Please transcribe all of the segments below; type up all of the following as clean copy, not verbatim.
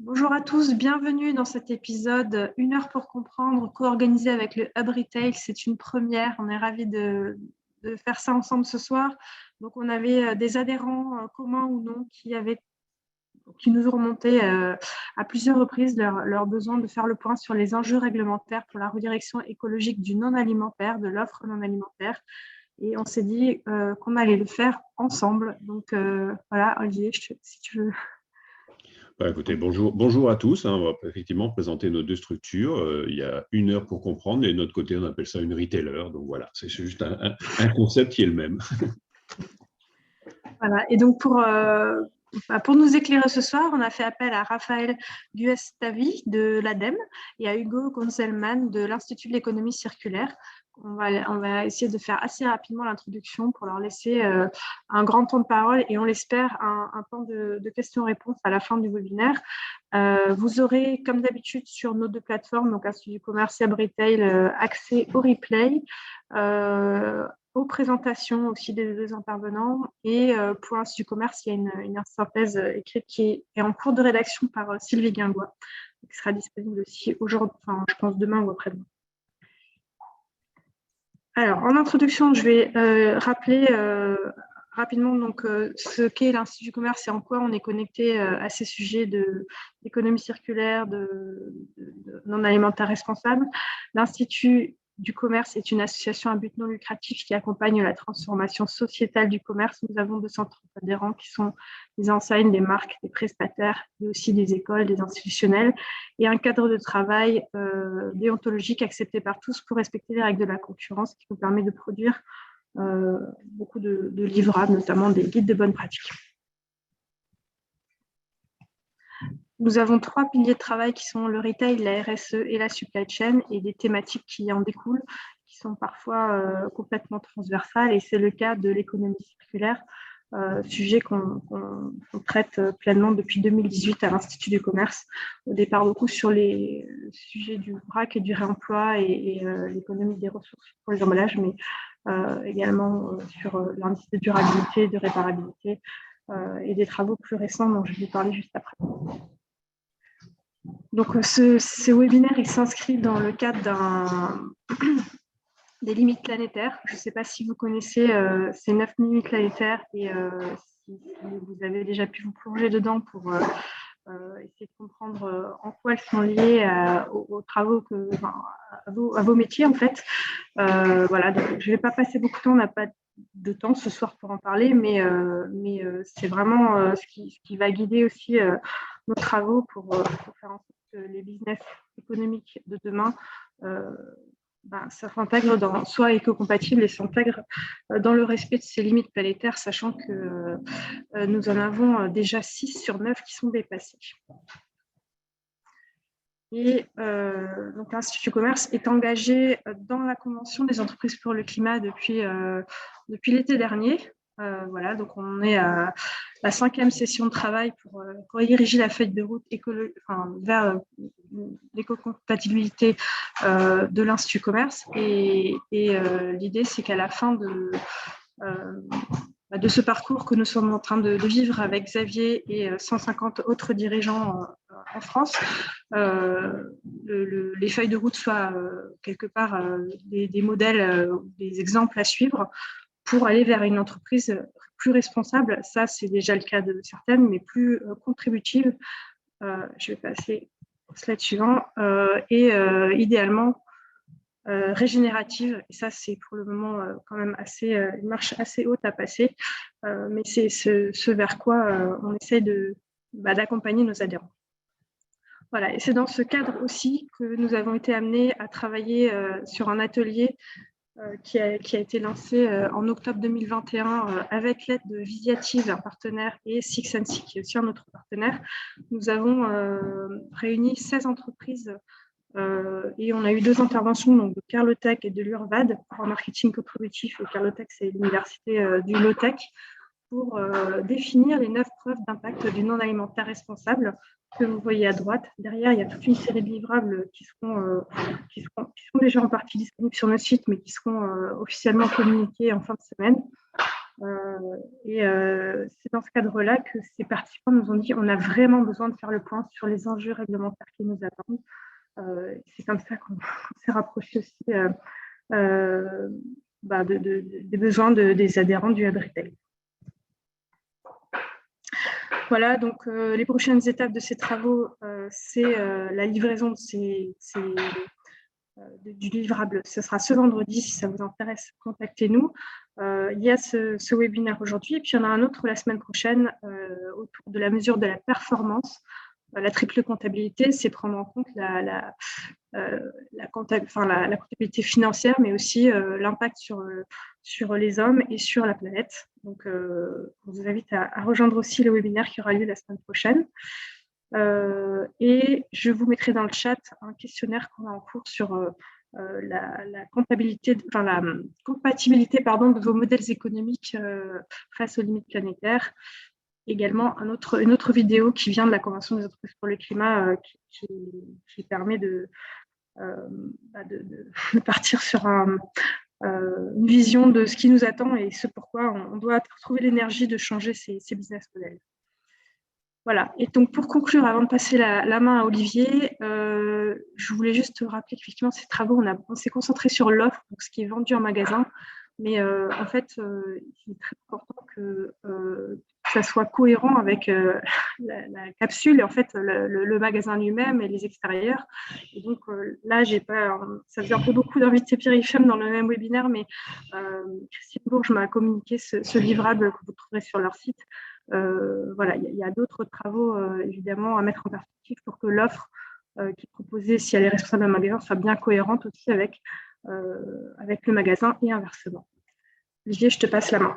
Bonjour à tous, bienvenue dans cet épisode 1 heure pour comprendre, co-organisé avec le Hub Retail. C'est une première, on est ravis de faire ça ensemble ce soir. Donc on avait des adhérents communs ou non qui nous ont remonté à plusieurs reprises leur besoin de faire le point sur les enjeux réglementaires pour la redirection écologique du non-alimentaire, de l'offre non alimentaire. Et on s'est dit qu'on allait le faire ensemble. Donc voilà, Olivier, si tu veux. Écoutez, bonjour à tous. On va effectivement présenter nos deux structures. Il y a 1 heure pour comprendre, et de notre côté, on appelle ça une retailer. Donc voilà, c'est juste un concept qui est le même. Voilà. Et donc pour nous éclairer ce soir, on a fait appel à Raphaël Guestavi de l'ADEME et à Hugo Gonzelman de l'Institut de l'économie circulaire. On va essayer de faire assez rapidement l'introduction pour leur laisser un grand temps de parole et on l'espère un temps de questions-réponses à la fin du webinaire. Vous aurez, comme d'habitude, sur nos deux plateformes, donc Institut du commerce et Hub Retail, accès au replay, aux présentations aussi des deux intervenants. Et pour l'Institut du commerce, il y a une synthèse écrite qui est en cours de rédaction par Sylvie Guingois, qui sera disponible aussi aujourd'hui, enfin, je pense demain ou après-demain. Alors, en introduction, je vais rappeler rapidement ce qu'est l'Institut du commerce et en quoi on est connecté à ces sujets d'économie circulaire, de non alimentaire responsable. L'Institut du commerce est une association à but non lucratif qui accompagne la transformation sociétale du commerce. Nous avons 230 adhérents qui sont des enseignes, des marques, des prestataires, mais aussi des écoles, des institutionnels, et un cadre de travail déontologique accepté par tous pour respecter les règles de la concurrence qui nous permet de produire beaucoup de livrables, notamment des guides de bonnes pratiques. Nous avons 3 piliers de travail qui sont le retail, la RSE et la supply chain, et des thématiques qui en découlent, qui sont parfois complètement transversales, et c'est le cas de l'économie circulaire, sujet qu'on traite pleinement depuis 2018 à l'Institut du commerce, au départ beaucoup sur les sujets du vrac et du réemploi et l'économie des ressources pour les emballages, mais également sur l'indice de durabilité, de réparabilité et des travaux plus récents dont je vais vous parler juste après. Donc, ce webinaire, il s'inscrit dans le cadre des limites planétaires. Je ne sais pas si vous connaissez ces 9 limites planétaires et si vous avez déjà pu vous plonger dedans pour essayer de comprendre en quoi elles sont liées aux travaux, à vos métiers, en fait. Voilà, donc je ne vais pas passer beaucoup de temps, on n'a pas de temps ce soir pour en parler, mais c'est vraiment ce qui va guider aussi nos travaux pour faire en sorte que les business économiques de demain ça s'intègre dans soit éco-compatible et s'intègre dans le respect de ces limites planétaires, sachant que nous en avons déjà 6 sur 9 qui sont dépassées. Et donc l'Institut du commerce est engagé dans la Convention des entreprises pour le climat depuis l'été dernier. Voilà, donc on est à la 5e session de travail pour ériger la feuille de route vers l'éco-compatibilité de l'Institut du commerce. Et l'idée, c'est qu'à la fin de ce parcours que nous sommes en train de vivre avec Xavier et 150 autres dirigeants en France, les feuilles de route soient quelque part des modèles, des exemples à suivre pour aller vers une entreprise plus responsable. Ça, c'est déjà le cas de certaines, mais plus contributive. Je vais passer au slide suivant. Idéalement, régénérative, et ça c'est pour le moment quand même une marche assez haute à passer, mais c'est ce vers quoi on essaye d'accompagner nos adhérents. Voilà, et c'est dans ce cadre aussi que nous avons été amenés à travailler sur un atelier qui a été lancé en octobre 2021 avec l'aide de Visiative, un partenaire, et Six & Six, qui est aussi un autre partenaire. Nous avons réuni 16 entreprises et on a eu 2 interventions, donc de Carlotech et de l'Urvad en marketing contributif. Et Carlotech, c'est l'université du low-tech, pour définir les 9 preuves d'impact du non-alimentaire responsable que vous voyez à droite. Derrière, il y a toute une série de livrables qui sont déjà en partie disponibles sur notre site, mais qui seront officiellement communiqués en fin de semaine. C'est dans ce cadre-là que ces participants nous ont dit on a vraiment besoin de faire le point sur les enjeux réglementaires qui nous attendent. C'est comme ça qu'on s'est rapproché aussi des besoins des adhérents du Hub Retail. Voilà, donc les prochaines étapes de ces travaux, c'est la livraison du livrable. Ce sera ce vendredi, si ça vous intéresse, contactez-nous. Il y a ce webinaire aujourd'hui, et puis il y en a un autre la semaine prochaine autour de la mesure de la performance. La triple comptabilité, c'est prendre en compte la comptabilité financière, mais aussi l'impact sur les hommes et sur la planète. Donc, on vous invite à rejoindre aussi le webinaire qui aura lieu la semaine prochaine. Et je vous mettrai dans le chat un questionnaire qu'on a en cours sur la comptabilité, la compatibilité de vos modèles économiques face aux limites planétaires. Également, une autre vidéo qui vient de la Convention des entreprises pour le climat qui permet de partir sur une vision de ce qui nous attend et ce pourquoi on doit trouver l'énergie de changer ces business models. Voilà. Et donc, pour conclure, avant de passer la main à Olivier, je voulais juste rappeler qu'effectivement, ces travaux, on s'est concentré sur l'offre, donc ce qui est vendu en magasin. Mais en fait, il est très important que ça soit cohérent avec la capsule et en fait le magasin lui-même et les extérieurs. Et donc là, ça faisait un peu beaucoup d'invités Pierre IFM dans le même webinaire, mais Christine Bourges m'a communiqué ce livrable que vous trouverez sur leur site. Voilà, il y a d'autres travaux évidemment à mettre en perspective pour que l'offre qui est proposée, si elle est responsable d'un magasin, soit bien cohérente aussi avec le magasin et inversement. Olivier, je te passe la main.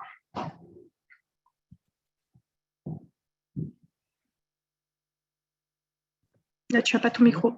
Là, tu n'as pas ton micro.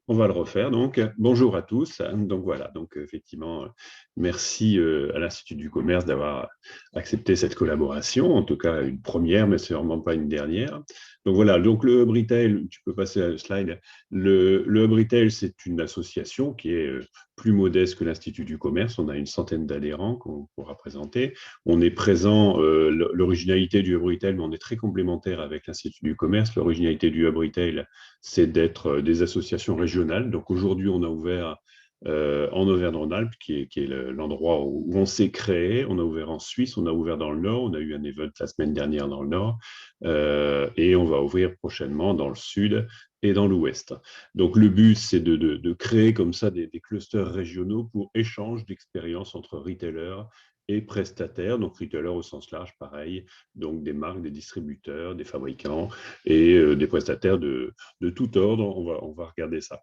On va le refaire, donc. Bonjour à tous. Donc voilà, donc effectivement, merci à l'Institut du Commerce d'avoir accepté cette collaboration, en tout cas une première, mais sûrement pas une dernière. Donc voilà, donc le Hub Retail, tu peux passer à la slide. Le Hub Retail, c'est une association qui est plus modeste que l'Institut du Commerce. On a une centaine d'adhérents qu'on pourra présenter. On est présent, l'originalité du Hub Retail, mais on est très complémentaire avec l'Institut du Commerce. L'originalité du Hub Retail, c'est d'être des associations régionales. Donc aujourd'hui, on a ouvert en Auvergne-Rhône-Alpes, qui est l'endroit où on s'est créé. On a ouvert en Suisse, on a ouvert dans le Nord, on a eu un event la semaine dernière dans le Nord, et on va ouvrir prochainement dans le Sud et dans l'Ouest. Donc le but, c'est de créer comme ça des clusters régionaux pour échange d'expériences entre retailers et prestataires, donc retailers au sens large, pareil, donc des marques, des distributeurs, des fabricants et des prestataires de tout ordre. On va regarder ça.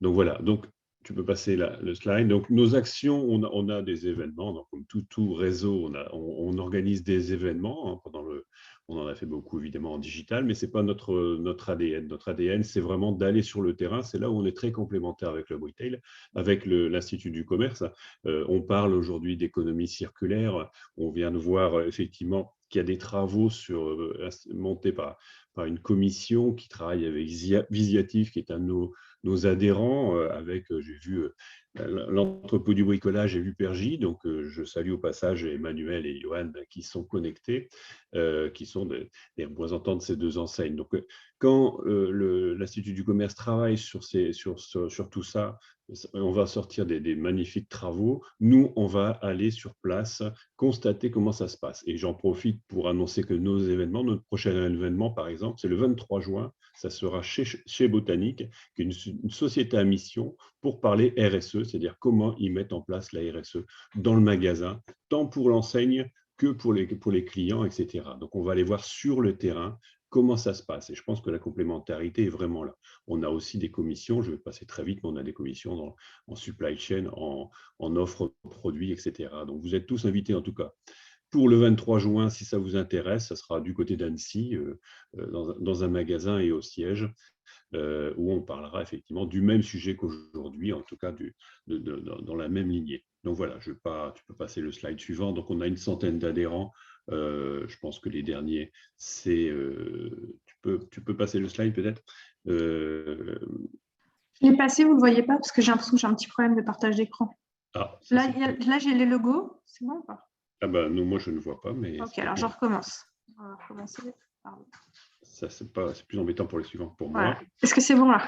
Donc voilà, donc tu peux passer le slide. Donc nos actions, on a des événements, donc comme tout réseau, on organise des événements hein, on en a fait beaucoup évidemment en digital, mais ce n'est pas notre ADN. Notre ADN, c'est vraiment d'aller sur le terrain. C'est là où on est très complémentaire avec le retail, avec l'Institut du Commerce. On parle aujourd'hui d'économie circulaire. On vient de voir effectivement qu'il y a des travaux montés par une commission qui travaille avec Visiatif, qui est un de nos adhérents, j'ai vu l'entrepôt du bricolage, j'ai vu Pergy, donc je salue au passage Emmanuel et Johan qui sont connectés, qui sont des représentants de ces deux enseignes. Donc quand l'Institut du Commerce travaille sur tout ça, on va sortir des magnifiques travaux. Nous, on va aller sur place, constater comment ça se passe. Et j'en profite pour annoncer que notre prochain événement, par exemple, c'est le 23 juin, ça sera chez Botanique, qui est une société à mission pour parler RSE, c'est-à-dire comment ils mettent en place la RSE dans le magasin, tant pour l'enseigne que pour les clients, etc. Donc, on va aller voir sur le terrain comment ça se passe. Et je pense que la complémentarité est vraiment là. On a aussi des commissions, je vais passer très vite, mais on a des commissions en supply chain, en offre produits, etc. Donc, vous êtes tous invités en tout cas. Pour le 23 juin, si ça vous intéresse, ça sera du côté d'Annecy, dans un magasin et au siège, où on parlera effectivement du même sujet qu'aujourd'hui, en tout cas dans la même lignée. Donc voilà, tu peux passer le slide suivant. Donc on a une centaine d'adhérents. Je pense que les derniers, c'est... tu peux passer le slide peut-être. Je l'ai passé, vous ne le voyez pas, parce que j'ai l'impression que j'ai un petit problème de partage d'écran. Ah, Là, là j'ai les logos, c'est bon ou pas? Ah bah non, moi je ne vois pas, mais Ok, alors je recommence. On va recommencer. ça c'est plus embêtant pour les suivants que pour moi. Voilà. Est-ce que c'est bon là?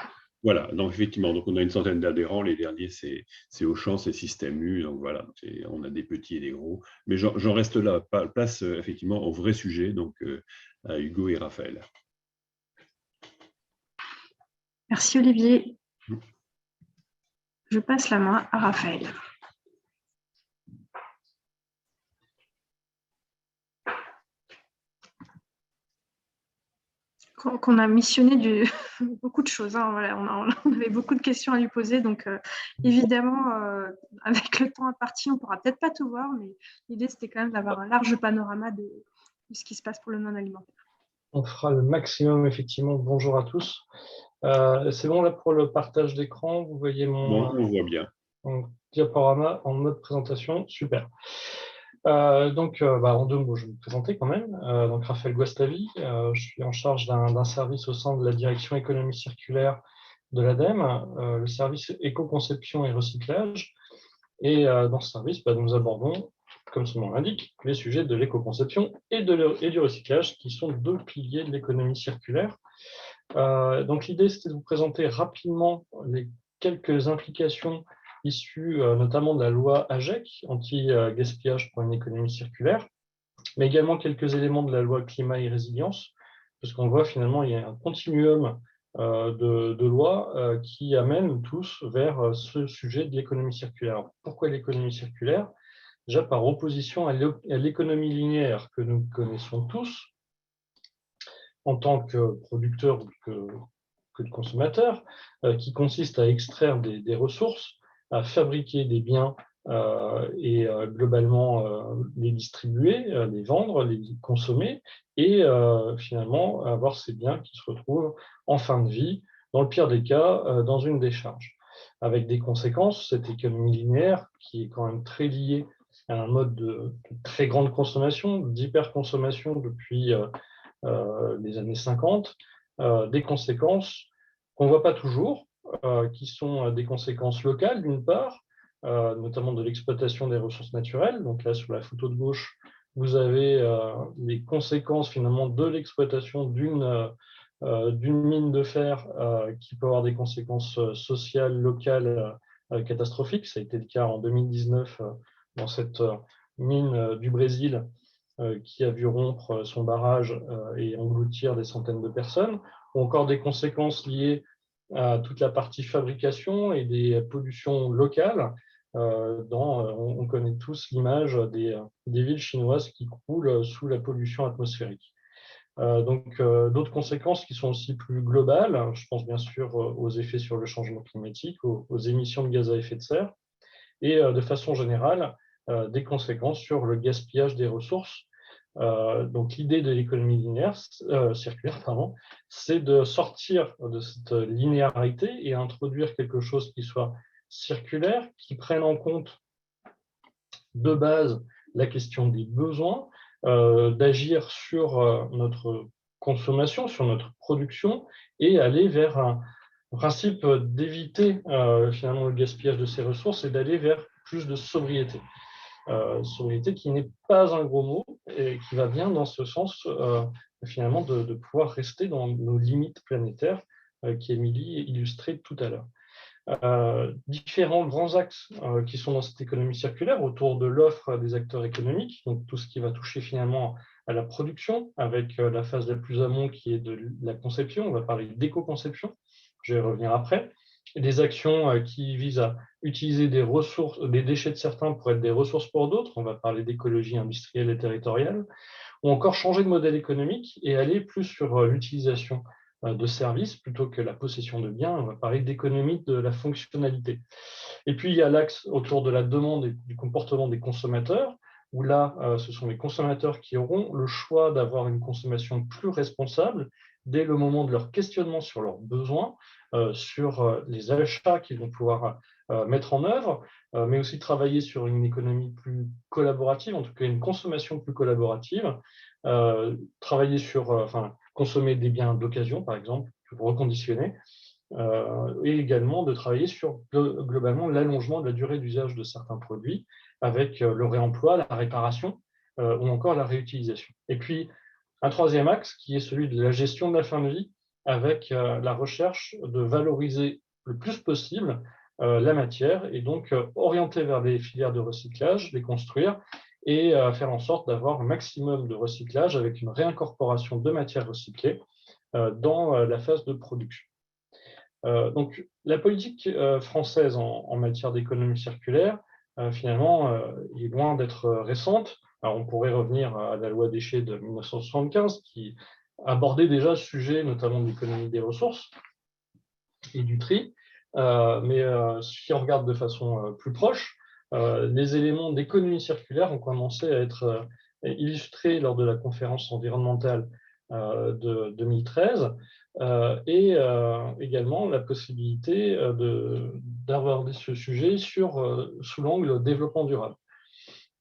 Voilà, donc effectivement, donc on a une centaine d'adhérents. Les derniers, c'est Auchan, c'est Système U. Donc voilà, on a des petits et des gros. Mais j'en reste là, place effectivement au vrai sujet, donc à Hugo et Raphaël. Merci Olivier. Je passe la main à Raphaël. Qu'on a missionné beaucoup de choses. Hein, voilà, on avait beaucoup de questions à lui poser. Donc, évidemment, avec le temps imparti, on ne pourra peut-être pas tout voir, mais l'idée, c'était quand même d'avoir un large panorama de ce qui se passe pour le non-alimentaire. On fera le maximum, effectivement. Bonjour à tous. C'est bon là pour le partage d'écran? Vous voyez Bon, on voit bien. mon diaporama en mode présentation. Super. Donc, en 2 mots, je vais me présenter quand même. Donc, Raphaël Guastavi, je suis en charge d'un service au sein de la direction économie circulaire de l'ADEME, le service éco-conception et recyclage. Et dans ce service, nous abordons, comme son nom l'indique, les sujets de l'éco-conception et du recyclage, qui sont 2 piliers de l'économie circulaire. Donc, l'idée, c'était de vous présenter rapidement les quelques implications issues notamment de la loi AGEC, anti-gaspillage pour une économie circulaire, mais également quelques éléments de la loi climat et résilience, parce qu'on voit finalement il y a un continuum de lois qui amènent tous vers ce sujet de l'économie circulaire. Pourquoi l'économie circulaire? Déjà par opposition à l'économie linéaire que nous connaissons tous en tant que producteurs ou que de consommateurs, qui consiste à extraire des ressources, à fabriquer des biens et globalement les distribuer, les vendre, les consommer et finalement avoir ces biens qui se retrouvent en fin de vie, dans le pire des cas, dans une décharge. Avec des conséquences, cette économie linéaire qui est quand même très liée à un mode de très grande consommation, d'hyperconsommation depuis des années 50, des conséquences qu'on ne voit pas toujours, qui sont des conséquences locales d'une part, notamment de l'exploitation des ressources naturelles. Donc là, sur la photo de gauche, vous avez les conséquences finalement de l'exploitation d'une mine de fer qui peut avoir des conséquences sociales, locales catastrophiques. Ça a été le cas en 2019 dans cette mine du Brésil qui a vu rompre son barrage et engloutir des centaines de personnes, ou encore des conséquences liées à toute la partie fabrication et des pollutions locales. On connaît tous l'image des villes chinoises qui croulent sous la pollution atmosphérique. D'autres conséquences qui sont aussi plus globales, je pense bien sûr aux effets sur le changement climatique, aux émissions de gaz à effet de serre, et de façon générale, des conséquences sur le gaspillage des ressources. Donc l'idée de l'économie circulaire, c'est de sortir de cette linéarité et introduire quelque chose qui soit circulaire, qui prenne en compte de base la question des besoins, d'agir sur notre consommation, sur notre production et aller vers un principe d'éviter finalement le gaspillage de ces ressources et d'aller vers plus de sobriété. Sobriété qui n'est pas un gros mot et qui va bien dans ce sens finalement de pouvoir rester dans nos limites planétaires qu'Émilie illustrait tout à l'heure. Différents grands axes qui sont dans cette économie circulaire autour de l'offre des acteurs économiques, donc tout ce qui va toucher finalement à la production avec la phase la plus amont qui est de la conception, on va parler d'éco-conception, je vais y revenir après, et des actions qui visent à utiliser des ressources, des déchets de certains pour être des ressources pour d'autres, on va parler d'écologie industrielle et territoriale, ou encore changer de modèle économique et aller plus sur l'utilisation de services plutôt que la possession de biens. On va parler d'économie de la fonctionnalité. Et puis, il y a l'axe autour de la demande et du comportement des consommateurs, où là, ce sont les consommateurs qui auront le choix d'avoir une consommation plus responsable dès le moment de leur questionnement sur leurs besoins, sur les achats qu'ils vont pouvoir mettre en œuvre, mais aussi travailler sur une économie plus collaborative, en tout cas une consommation plus collaborative, travailler sur consommer des biens d'occasion, par exemple, pour reconditionner, et également de travailler sur globalement l'allongement de la durée d'usage de certains produits avec le réemploi, la réparation ou encore la réutilisation. Et puis, un troisième axe qui est celui de la gestion de la fin de vie avec la recherche de valoriser le plus possible la matière et donc orienter vers des filières de recyclage, les construire et faire en sorte d'avoir un maximum de recyclage avec une réincorporation de matières recyclées dans la phase de production. Donc, la politique française en matière d'économie circulaire, finalement, est loin d'être récente. Alors, on pourrait revenir à la loi déchets de 1975 qui abordait déjà ce sujet, notamment de l'économie des ressources et du tri. Mais si on regarde de façon plus proche, les éléments d'économie circulaire ont commencé à être illustrés lors de la conférence environnementale de 2013 et également la possibilité d'aborder ce sujet sous l'angle développement durable.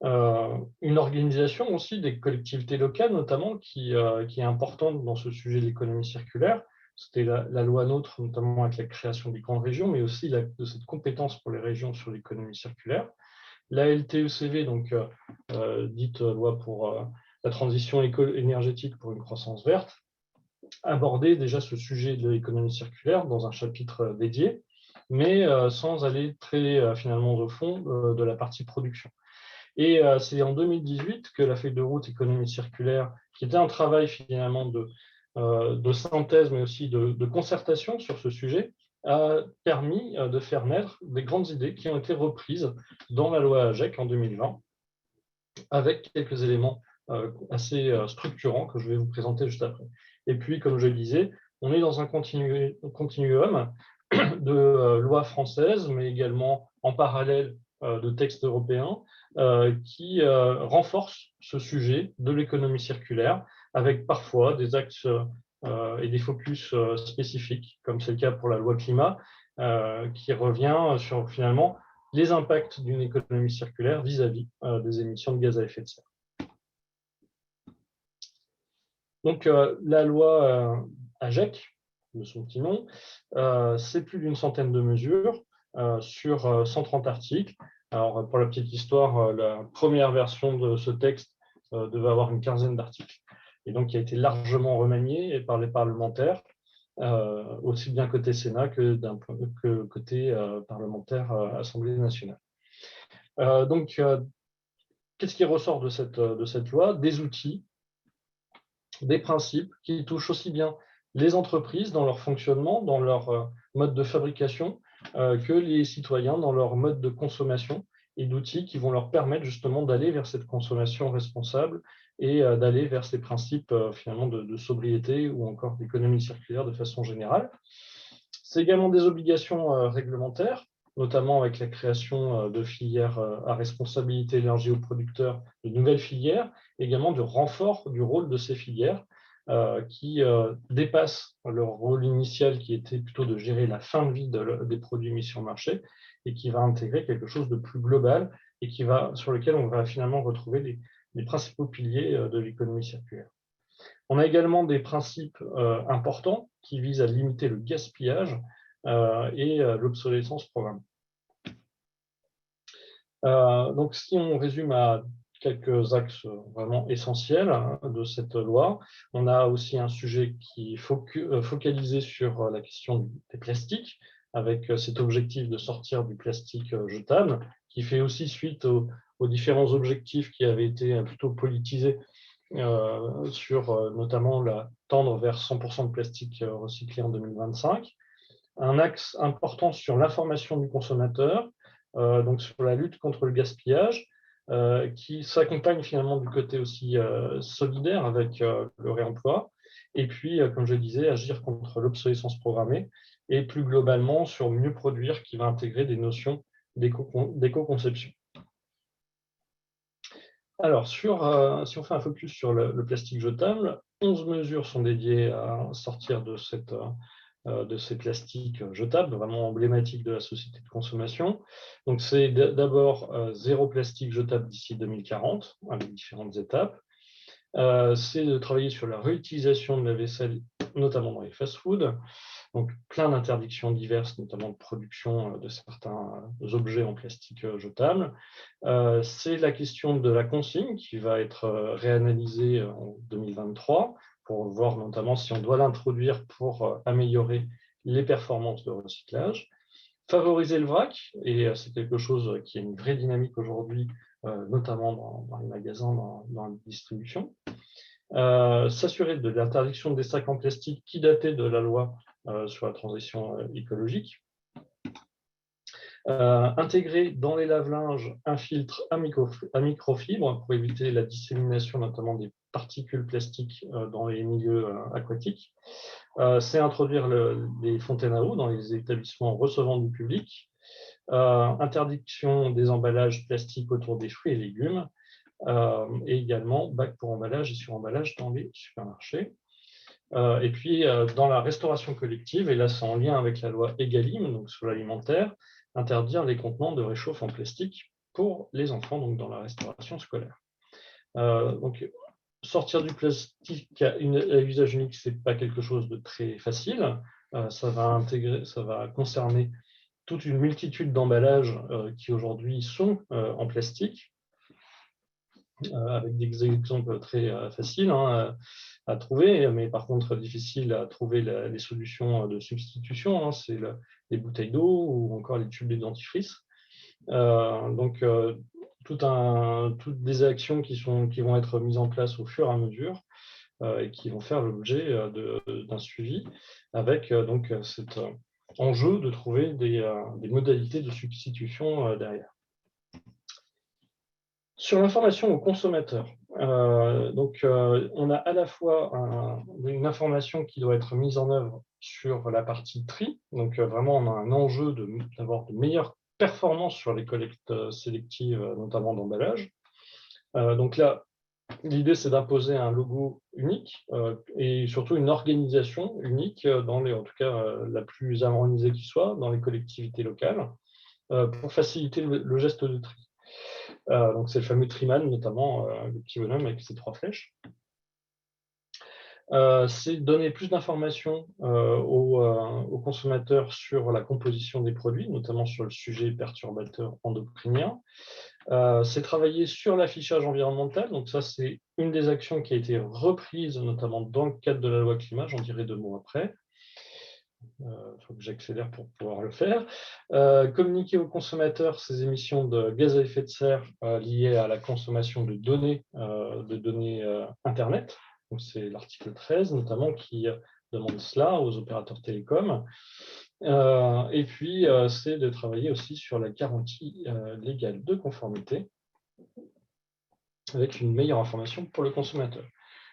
Une organisation aussi des collectivités locales, notamment, qui est importante dans ce sujet de l'économie circulaire. C'était la loi NOTRe, notamment avec la création des grandes régions, mais aussi de cette compétence pour les régions sur l'économie circulaire. La LTECV, donc dite loi pour la transition énergétique pour une croissance verte, abordait déjà ce sujet de l'économie circulaire dans un chapitre dédié, mais sans aller très finalement au fond de la partie production. Et c'est en 2018 que la feuille de route économie circulaire, qui était un travail finalement de synthèse, mais aussi de concertation sur ce sujet, a permis de faire naître des grandes idées qui ont été reprises dans la loi AGEC en 2020, avec quelques éléments assez structurants que je vais vous présenter juste après. Et puis, comme je le disais, on est dans un continuum de lois françaises, mais également en parallèle de textes européens qui renforcent ce sujet de l'économie circulaire, avec parfois des axes et des focus spécifiques, comme c'est le cas pour la loi climat, qui revient sur finalement les impacts d'une économie circulaire vis-à-vis des émissions de gaz à effet de serre. Donc, la loi AGEC, de son petit nom, c'est plus d'une centaine de mesures sur 130 articles. Alors, pour la petite histoire, la première version de ce texte devait avoir une quinzaine d'articles, et donc qui a été largement remanié par les parlementaires, aussi bien côté Sénat que côté parlementaire Assemblée nationale. Donc, qu'est-ce qui ressort de cette loi? Des outils, des principes qui touchent aussi bien les entreprises dans leur fonctionnement, dans leur mode de fabrication, que les citoyens dans leur mode de consommation, et d'outils qui vont leur permettre justement d'aller vers cette consommation responsable et d'aller vers ces principes finalement de sobriété ou encore d'économie circulaire de façon générale. C'est également des obligations réglementaires, notamment avec la création de filières à responsabilité élargie aux producteurs, de nouvelles filières, également du renfort du rôle de ces filières qui dépassent leur rôle initial qui était plutôt de gérer la fin de vie des produits mis sur le marché et qui va intégrer quelque chose de plus global et sur lequel on va finalement retrouver les principaux piliers de l'économie circulaire. On a également des principes importants qui visent à limiter le gaspillage et l'obsolescence programmée. Donc, si on résume à quelques axes vraiment essentiels de cette loi, on a aussi un sujet qui est focalisé sur la question des plastiques, avec cet objectif de sortir du plastique jetable, qui fait aussi suite aux différents objectifs qui avaient été plutôt politisés sur notamment tendre vers 100% de plastique recyclé en 2025. Un axe important sur l'information du consommateur, donc sur la lutte contre le gaspillage, qui s'accompagne finalement du côté aussi solidaire avec le réemploi, et puis, comme je disais, agir contre l'obsolescence programmée, et plus globalement sur mieux produire, qui va intégrer des notions d'éco-conception. Alors, si on fait un focus sur le plastique jetable, 11 mesures sont dédiées à sortir de ces plastiques jetables, vraiment emblématiques de la société de consommation. Donc, c'est d'abord zéro plastique jetable d'ici 2040, avec différentes étapes. C'est de travailler sur la réutilisation de la vaisselle notamment dans les fast-foods. Donc, plein d'interdictions diverses, notamment de production de certains objets en plastique jetable. C'est la question de la consigne qui va être réanalysée en 2023 pour voir notamment si on doit l'introduire pour améliorer les performances de recyclage. Favoriser le vrac, et c'est quelque chose qui a une vraie dynamique aujourd'hui, notamment dans les magasins, dans la distribution. S'assurer de l'interdiction des sacs en plastique qui datait de la loi sur la transition écologique. Intégrer dans les lave-linges un filtre à microfibre pour éviter la dissémination notamment des particules plastiques dans les milieux aquatiques. C'est introduire les fontaines à eau dans les établissements recevant du public. Interdiction des emballages plastiques autour des fruits et légumes. Et également bac pour emballage et sur-emballage dans les supermarchés. Et puis, dans la restauration collective, et là c'est en lien avec la loi Egalim, donc sur l'alimentaire, interdire les contenants de réchauffe en plastique pour les enfants, donc dans la restauration scolaire. Donc, sortir du plastique à usage unique, ce n'est pas quelque chose de très facile. Ça va concerner toute une multitude d'emballages qui aujourd'hui sont en plastique. Avec des exemples très faciles à trouver, mais par contre difficile à trouver les solutions de substitution, c'est les bouteilles d'eau ou encore les tubes de dentifrice. Donc, toutes des actions qui vont être mises en place au fur et à mesure et qui vont faire l'objet d'un suivi avec donc cet enjeu de trouver des modalités de substitution derrière. Sur l'information aux consommateurs, on a à la fois une information qui doit être mise en œuvre sur la partie tri, donc vraiment on a un enjeu d'avoir de meilleures performances sur les collectes sélectives, notamment d'emballage. Donc là, l'idée c'est d'imposer un logo unique et surtout une organisation unique, en tout cas la plus harmonisée qui soit, dans les collectivités locales, pour faciliter le geste de tri. Donc c'est le fameux Triman, notamment le petit bonhomme avec ses 3 flèches. C'est donner plus d'informations aux consommateurs sur la composition des produits, notamment sur le sujet perturbateur endocrinien. C'est travailler sur l'affichage environnemental. Donc ça, c'est une des actions qui a été reprise, notamment dans le cadre de la loi climat. J'en dirai 2 mots après. Il faut que j'accélère pour pouvoir le faire. Communiquer aux consommateurs ces émissions de gaz à effet de serre liées à la consommation de données Internet. C'est l'article 13 notamment qui demande cela aux opérateurs télécoms. Et puis, c'est de travailler aussi sur la garantie légale de conformité avec une meilleure information pour le consommateur.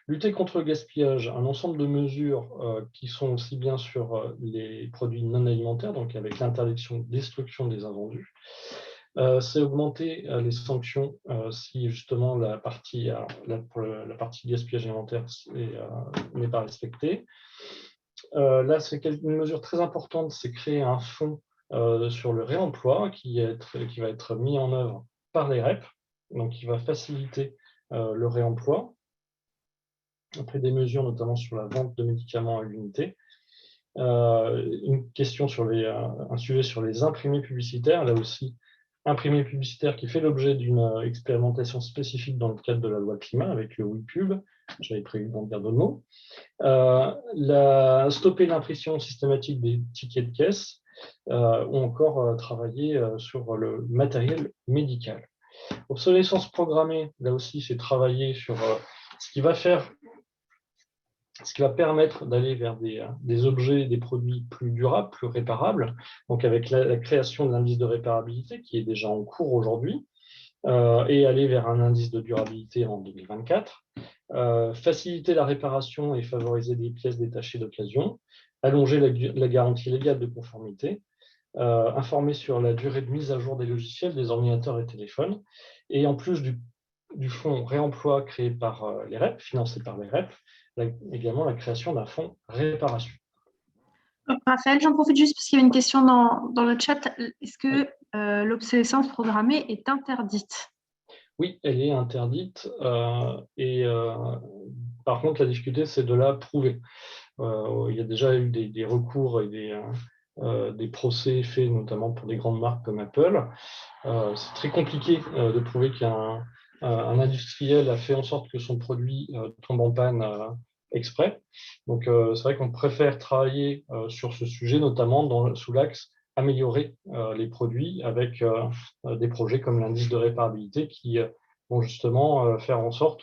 Lutter contre le gaspillage, un ensemble de mesures qui sont aussi bien sur les produits non alimentaires, donc avec l'interdiction de destruction des invendus. C'est augmenter les sanctions si justement la partie gaspillage alimentaire n'est pas respectée. Là, c'est une mesure très importante, c'est créer un fonds sur le réemploi qui va être mis en œuvre par les REP, donc qui va faciliter le réemploi. Après des mesures notamment sur la vente de médicaments à l'unité. Une question sur un sujet sur les imprimés publicitaires, là aussi, imprimé publicitaire qui fait l'objet d'une expérimentation spécifique dans le cadre de la loi climat avec le WePub, j'avais prévu d'en dire 2 mots. Stopper l'impression systématique des tickets de caisse ou encore travailler sur le matériel médical. Obsolescence programmée, là aussi, c'est travailler sur ce qui va permettre d'aller vers des objets, des produits plus durables, plus réparables, donc avec la création de l'indice de réparabilité qui est déjà en cours aujourd'hui, et aller vers un indice de durabilité en 2024, faciliter la réparation et favoriser des pièces détachées d'occasion, allonger la garantie légale de conformité, informer sur la durée de mise à jour des logiciels, des ordinateurs et téléphones, et en plus du fonds réemploi créé par les REP, financé par les REP, également la création d'un fonds réparation. Raphaël, j'en profite juste parce qu'il y a une question dans le chat. Est-ce que l'obsolescence programmée est interdite? Oui, elle est interdite et Par contre, la difficulté, c'est de la prouver. Il y a déjà eu des recours et des procès faits, notamment pour des grandes marques comme Apple. C'est très compliqué de prouver qu'un industriel a fait en sorte que son produit tombe en panne exprès. Donc, c'est vrai qu'on préfère travailler sur ce sujet, notamment sous l'axe améliorer les produits avec des projets comme l'indice de réparabilité qui vont justement faire en sorte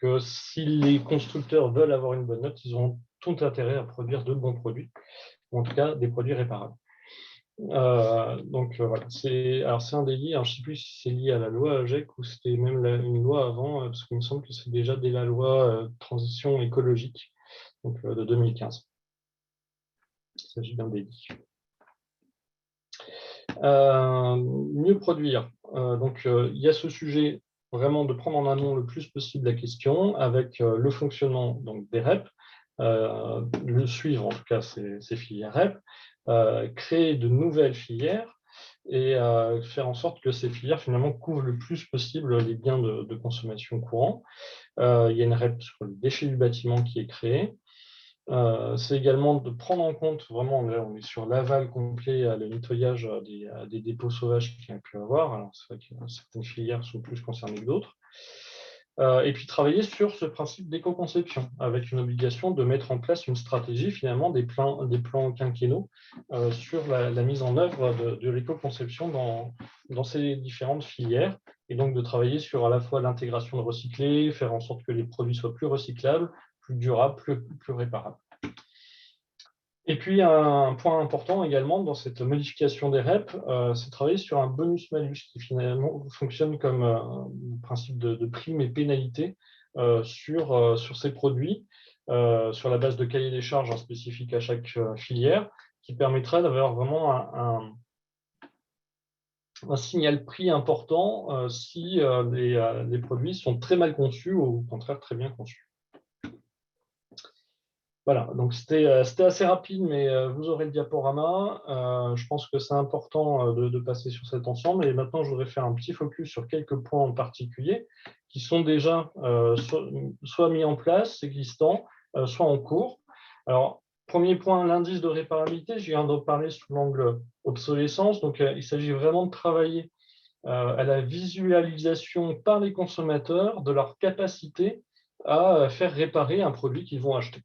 que si les constructeurs veulent avoir une bonne note, ils ont tout intérêt à produire de bons produits, ou en tout cas des produits réparables. Voilà, c'est un délit. Alors, je ne sais plus si c'est lié à la loi AGEC ou c'était même une loi avant, parce qu'il me semble que c'est déjà dès la loi transition écologique donc, de 2015. Il s'agit d'un délit. Mieux produire. Il y a ce sujet vraiment de prendre en amont le plus possible la question avec le fonctionnement donc, des REP, le suivre en tout cas ces filières REP, créer de nouvelles filières et faire en sorte que ces filières finalement couvrent le plus possible les biens de consommation courants. Il y a une REP sur les déchets du bâtiment qui est créée. C'est également de prendre en compte, vraiment, là, on est sur l'aval complet, le nettoyage des dépôts sauvages qu'il y a pu avoir. Alors, c'est vrai que certaines filières sont plus concernées que d'autres. Et puis travailler sur ce principe d'éco-conception, avec une obligation de mettre en place une stratégie, finalement, des plans quinquennaux sur la mise en œuvre de l'éco-conception dans ces différentes filières, et donc de travailler sur à la fois l'intégration de recyclés, faire en sorte que les produits soient plus recyclables, plus durables, plus réparables. Et puis, un point important également dans cette modification des REP, c'est travailler sur un bonus-malus qui finalement fonctionne comme un principe de prime et pénalité sur ces produits, sur la base de cahier des charges spécifiques à chaque filière, qui permettra d'avoir vraiment un signal prix important si les produits sont très mal conçus ou au contraire très bien conçus. Voilà, donc c'était assez rapide, mais vous aurez le diaporama. Je pense que c'est important de passer sur cet ensemble. Et maintenant, je voudrais faire un petit focus sur quelques points en particulier qui sont déjà soit mis en place, existants, soit en cours. Alors, premier point, l'indice de réparabilité. Je viens de parler sous l'angle obsolescence. Donc, il s'agit vraiment de travailler à la visualisation par les consommateurs de leur capacité à faire réparer un produit qu'ils vont acheter.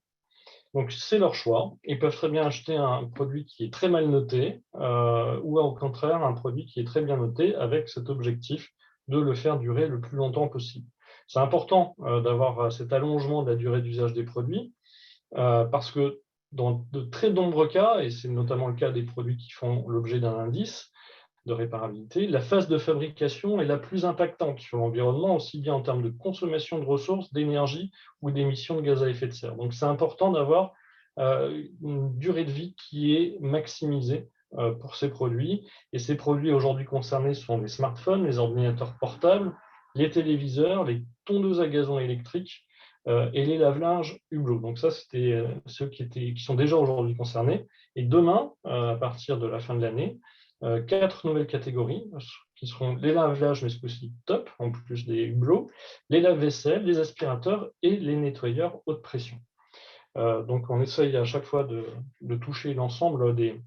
Donc, c'est leur choix. Ils peuvent très bien acheter un produit qui est très mal noté ou au contraire un produit qui est très bien noté avec cet objectif de le faire durer le plus longtemps possible. C'est important d'avoir cet allongement de la durée d'usage des produits parce que dans de très nombreux cas, et c'est notamment le cas des produits qui font l'objet d'un indice de réparabilité, la phase de fabrication est la plus impactante sur l'environnement, aussi bien en termes de consommation de ressources, d'énergie ou d'émissions de gaz à effet de serre. Donc, c'est important d'avoir une durée de vie qui est maximisée pour ces produits. Et ces produits aujourd'hui concernés sont les smartphones, les ordinateurs portables, les téléviseurs, les tondeuses à gazon électriques et les lave-linges Hublot. Donc ça, c'était ceux qui sont déjà aujourd'hui concernés. Et demain, à partir de la fin de l'année, 4 nouvelles catégories qui seront les lave-linges, mais ce coup-ci top, en plus des hublots, les lave-vaisselle, les aspirateurs et les nettoyeurs haute pression. Donc on essaye à chaque fois de toucher l'ensemble des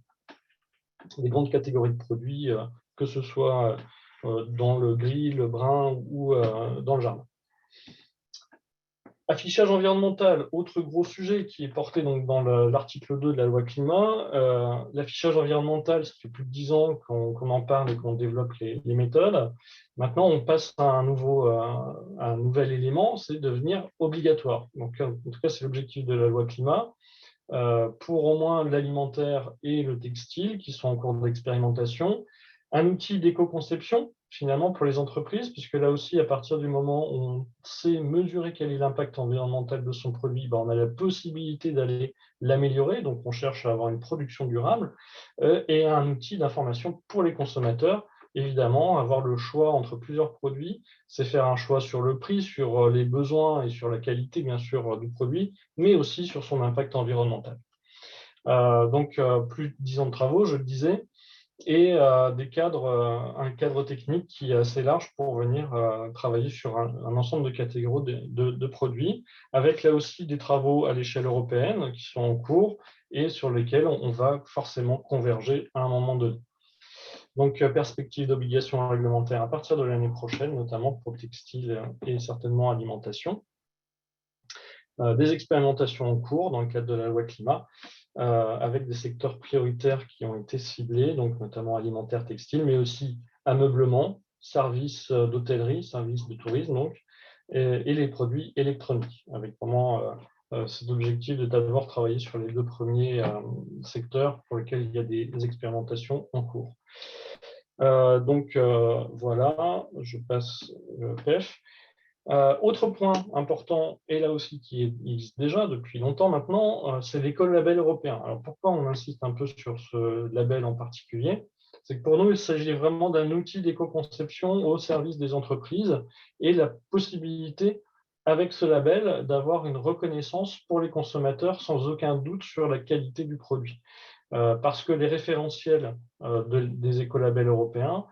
grandes catégories de produits, que ce soit dans le gris, le brun ou dans le jardin. Affichage environnemental, autre gros sujet qui est porté donc dans l'article 2 de la loi climat. L'affichage environnemental, ça fait plus de 10 ans qu'on en parle et qu'on développe les méthodes. Maintenant, on passe à un nouvel élément, c'est devenir obligatoire. Donc, en tout cas, c'est l'objectif de la loi climat. Pour au moins l'alimentaire et le textile qui sont en cours d'expérimentation. Un outil d'éco-conception, finalement, pour les entreprises, puisque là aussi, à partir du moment où on sait mesurer quel est l'impact environnemental de son produit, on a la possibilité d'aller l'améliorer, donc on cherche à avoir une production durable, et un outil d'information pour les consommateurs. Évidemment, avoir le choix entre plusieurs produits, c'est faire un choix sur le prix, sur les besoins et sur la qualité, bien sûr, du produit, mais aussi sur son impact environnemental. Donc, plus de 10 ans de travaux, je le disais, et un cadre technique qui est assez large pour venir travailler sur un ensemble de catégories de produits, avec là aussi des travaux à l'échelle européenne qui sont en cours et sur lesquels on va forcément converger à un moment donné. Donc, perspective d'obligation réglementaire à partir de l'année prochaine, notamment pour textile et certainement alimentation. Des expérimentations en cours dans le cadre de la loi climat, avec des secteurs prioritaires qui ont été ciblés, donc notamment alimentaire, textile, mais aussi ameublement, services d'hôtellerie, services de tourisme, donc, et les produits électroniques, avec vraiment cet objectif de d'abord travailler sur les deux premiers secteurs pour lesquels il y a des expérimentations en cours. Voilà, je passe PEF. Autre point important, et là aussi qui existe déjà depuis longtemps maintenant, c'est l'écolabel européen. Alors pourquoi on insiste un peu sur ce label en particulier? C'est que pour nous, il s'agit vraiment d'un outil d'éco-conception au service des entreprises et la possibilité, avec ce label, d'avoir une reconnaissance pour les consommateurs sans aucun doute sur la qualité du produit. Parce que les référentiels des écolabels européens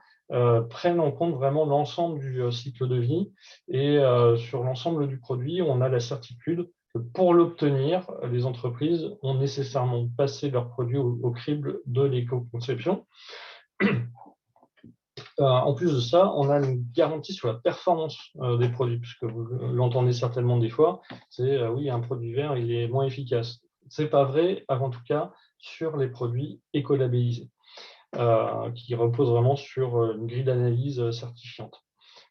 prennent en compte vraiment l'ensemble du cycle de vie et sur l'ensemble du produit, on a la certitude que pour l'obtenir, les entreprises ont nécessairement passé leurs produits au crible de l'éco-conception. En plus de ça, on a une garantie sur la performance des produits, puisque vous l'entendez certainement des fois, c'est oui, un produit vert, il est moins efficace. Ce n'est pas vrai, en tout cas, sur les produits écolabellisés, qui reposent vraiment sur une grille d'analyse certifiante.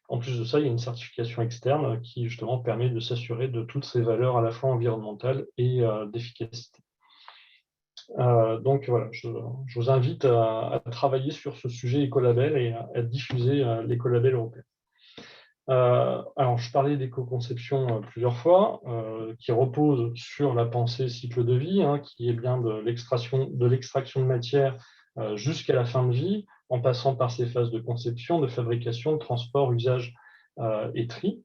En plus de ça, il y a une certification externe qui justement permet de s'assurer de toutes ces valeurs à la fois environnementales et d'efficacité. Donc voilà, je vous invite à travailler sur ce sujet écolabel et à diffuser l'écolabel européen. Alors, je parlais d'éco-conception plusieurs fois, qui repose sur la pensée cycle de vie, qui est bien de l'extraction de matière jusqu'à la fin de vie, en passant par ces phases de conception, de fabrication, de transport, usage et tri.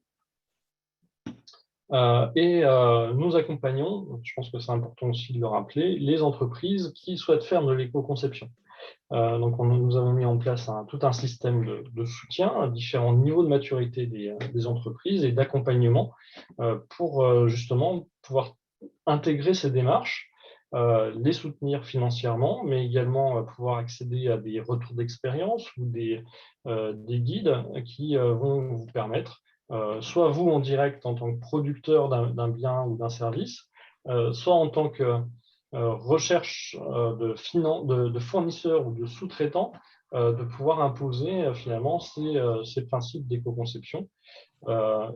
Nous accompagnons, je pense que c'est important aussi de le rappeler, les entreprises qui souhaitent faire de l'éco-conception. Donc, nous avons mis en place tout un système de soutien à différents niveaux de maturité des entreprises et d'accompagnement pour justement pouvoir intégrer ces démarches, les soutenir financièrement, mais également pouvoir accéder à des retours d'expérience ou des guides qui vont vous permettre, soit vous en direct en tant que producteur d'un bien ou d'un service, soit en tant que recherche de fournisseurs ou de sous-traitants, de pouvoir imposer finalement ces principes d'éco-conception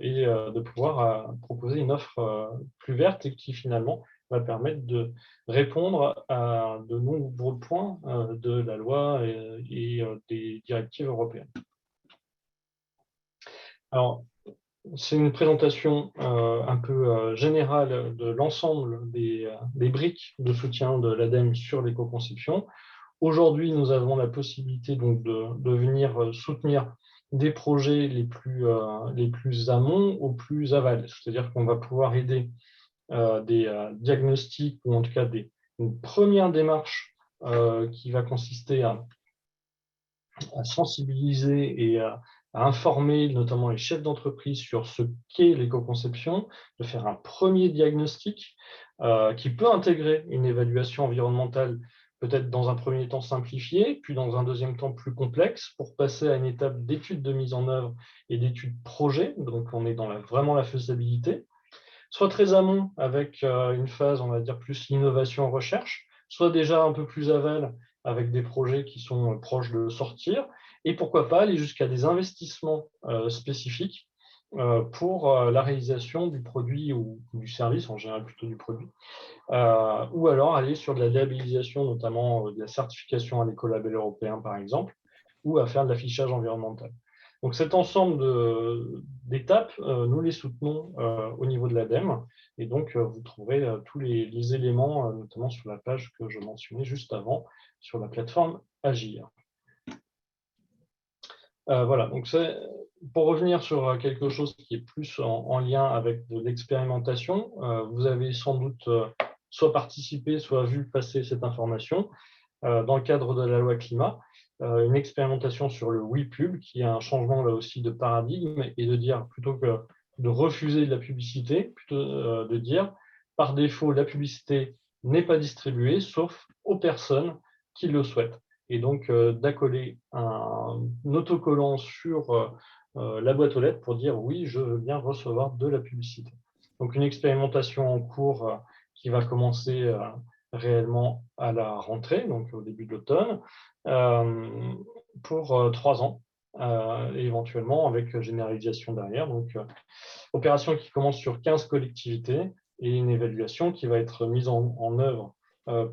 et de pouvoir proposer une offre plus verte et qui finalement va permettre de répondre à de nombreux points de la loi et des directives européennes. Alors, c'est une présentation un peu générale de l'ensemble des briques de soutien de l'ADEME sur l'éco-conception. Aujourd'hui, nous avons la possibilité donc de venir soutenir des projets les plus amont aux plus aval. C'est-à-dire qu'on va pouvoir aider des diagnostics ou en tout cas une première démarche qui va consister à sensibiliser et à informer notamment les chefs d'entreprise sur ce qu'est l'éco-conception, de faire un premier diagnostic qui peut intégrer une évaluation environnementale peut-être dans un premier temps simplifié, puis dans un deuxième temps plus complexe, pour passer à une étape d'étude de mise en œuvre et d'étude projet. Donc, on est dans vraiment la faisabilité. Soit très amont, avec une phase, on va dire, plus innovation-recherche, soit déjà un peu plus aval, avec des projets qui sont proches de sortir, et pourquoi pas aller jusqu'à des investissements spécifiques pour la réalisation du produit ou du service, en général plutôt du produit, ou alors aller sur de la labellisation, notamment de la certification à l'écolabel européen, par exemple, ou à faire de l'affichage environnemental. Donc cet ensemble d'étapes, nous les soutenons au niveau de l'ADEME, et donc vous trouverez tous les éléments, notamment sur la page que je mentionnais juste avant, sur la plateforme Agir. Voilà, donc pour revenir sur quelque chose qui est plus en lien avec de l'expérimentation, vous avez sans doute soit participé, soit vu passer cette information dans le cadre de la loi climat. une expérimentation sur le oui pub, qui est un changement là aussi de paradigme, et de dire, plutôt que de refuser de la publicité, plutôt de dire, par défaut, la publicité n'est pas distribuée, sauf aux personnes qui le souhaitent. Et donc, d'accoler un autocollant sur la boîte aux lettres pour dire oui, je veux bien recevoir de la publicité. Donc, une expérimentation en cours qui va commencer réellement à la rentrée, donc au début de l'automne, pour 3 ans, et éventuellement avec généralisation derrière. Donc, opération qui commence sur 15 collectivités et une évaluation qui va être mise en œuvre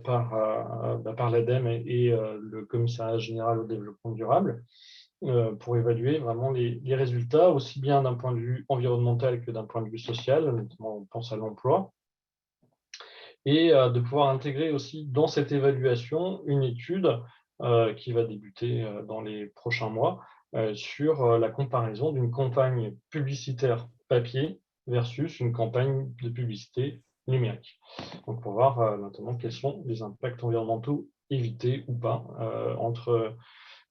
par l'ADEME et le Commissariat général au développement durable pour évaluer vraiment les résultats, aussi bien d'un point de vue environnemental que d'un point de vue social, notamment on pense à l'emploi, et de pouvoir intégrer aussi dans cette évaluation une étude qui va débuter dans les prochains mois sur la comparaison d'une campagne publicitaire papier versus une campagne de publicité numérique. Donc, pour voir notamment quels sont les impacts environnementaux évités ou pas entre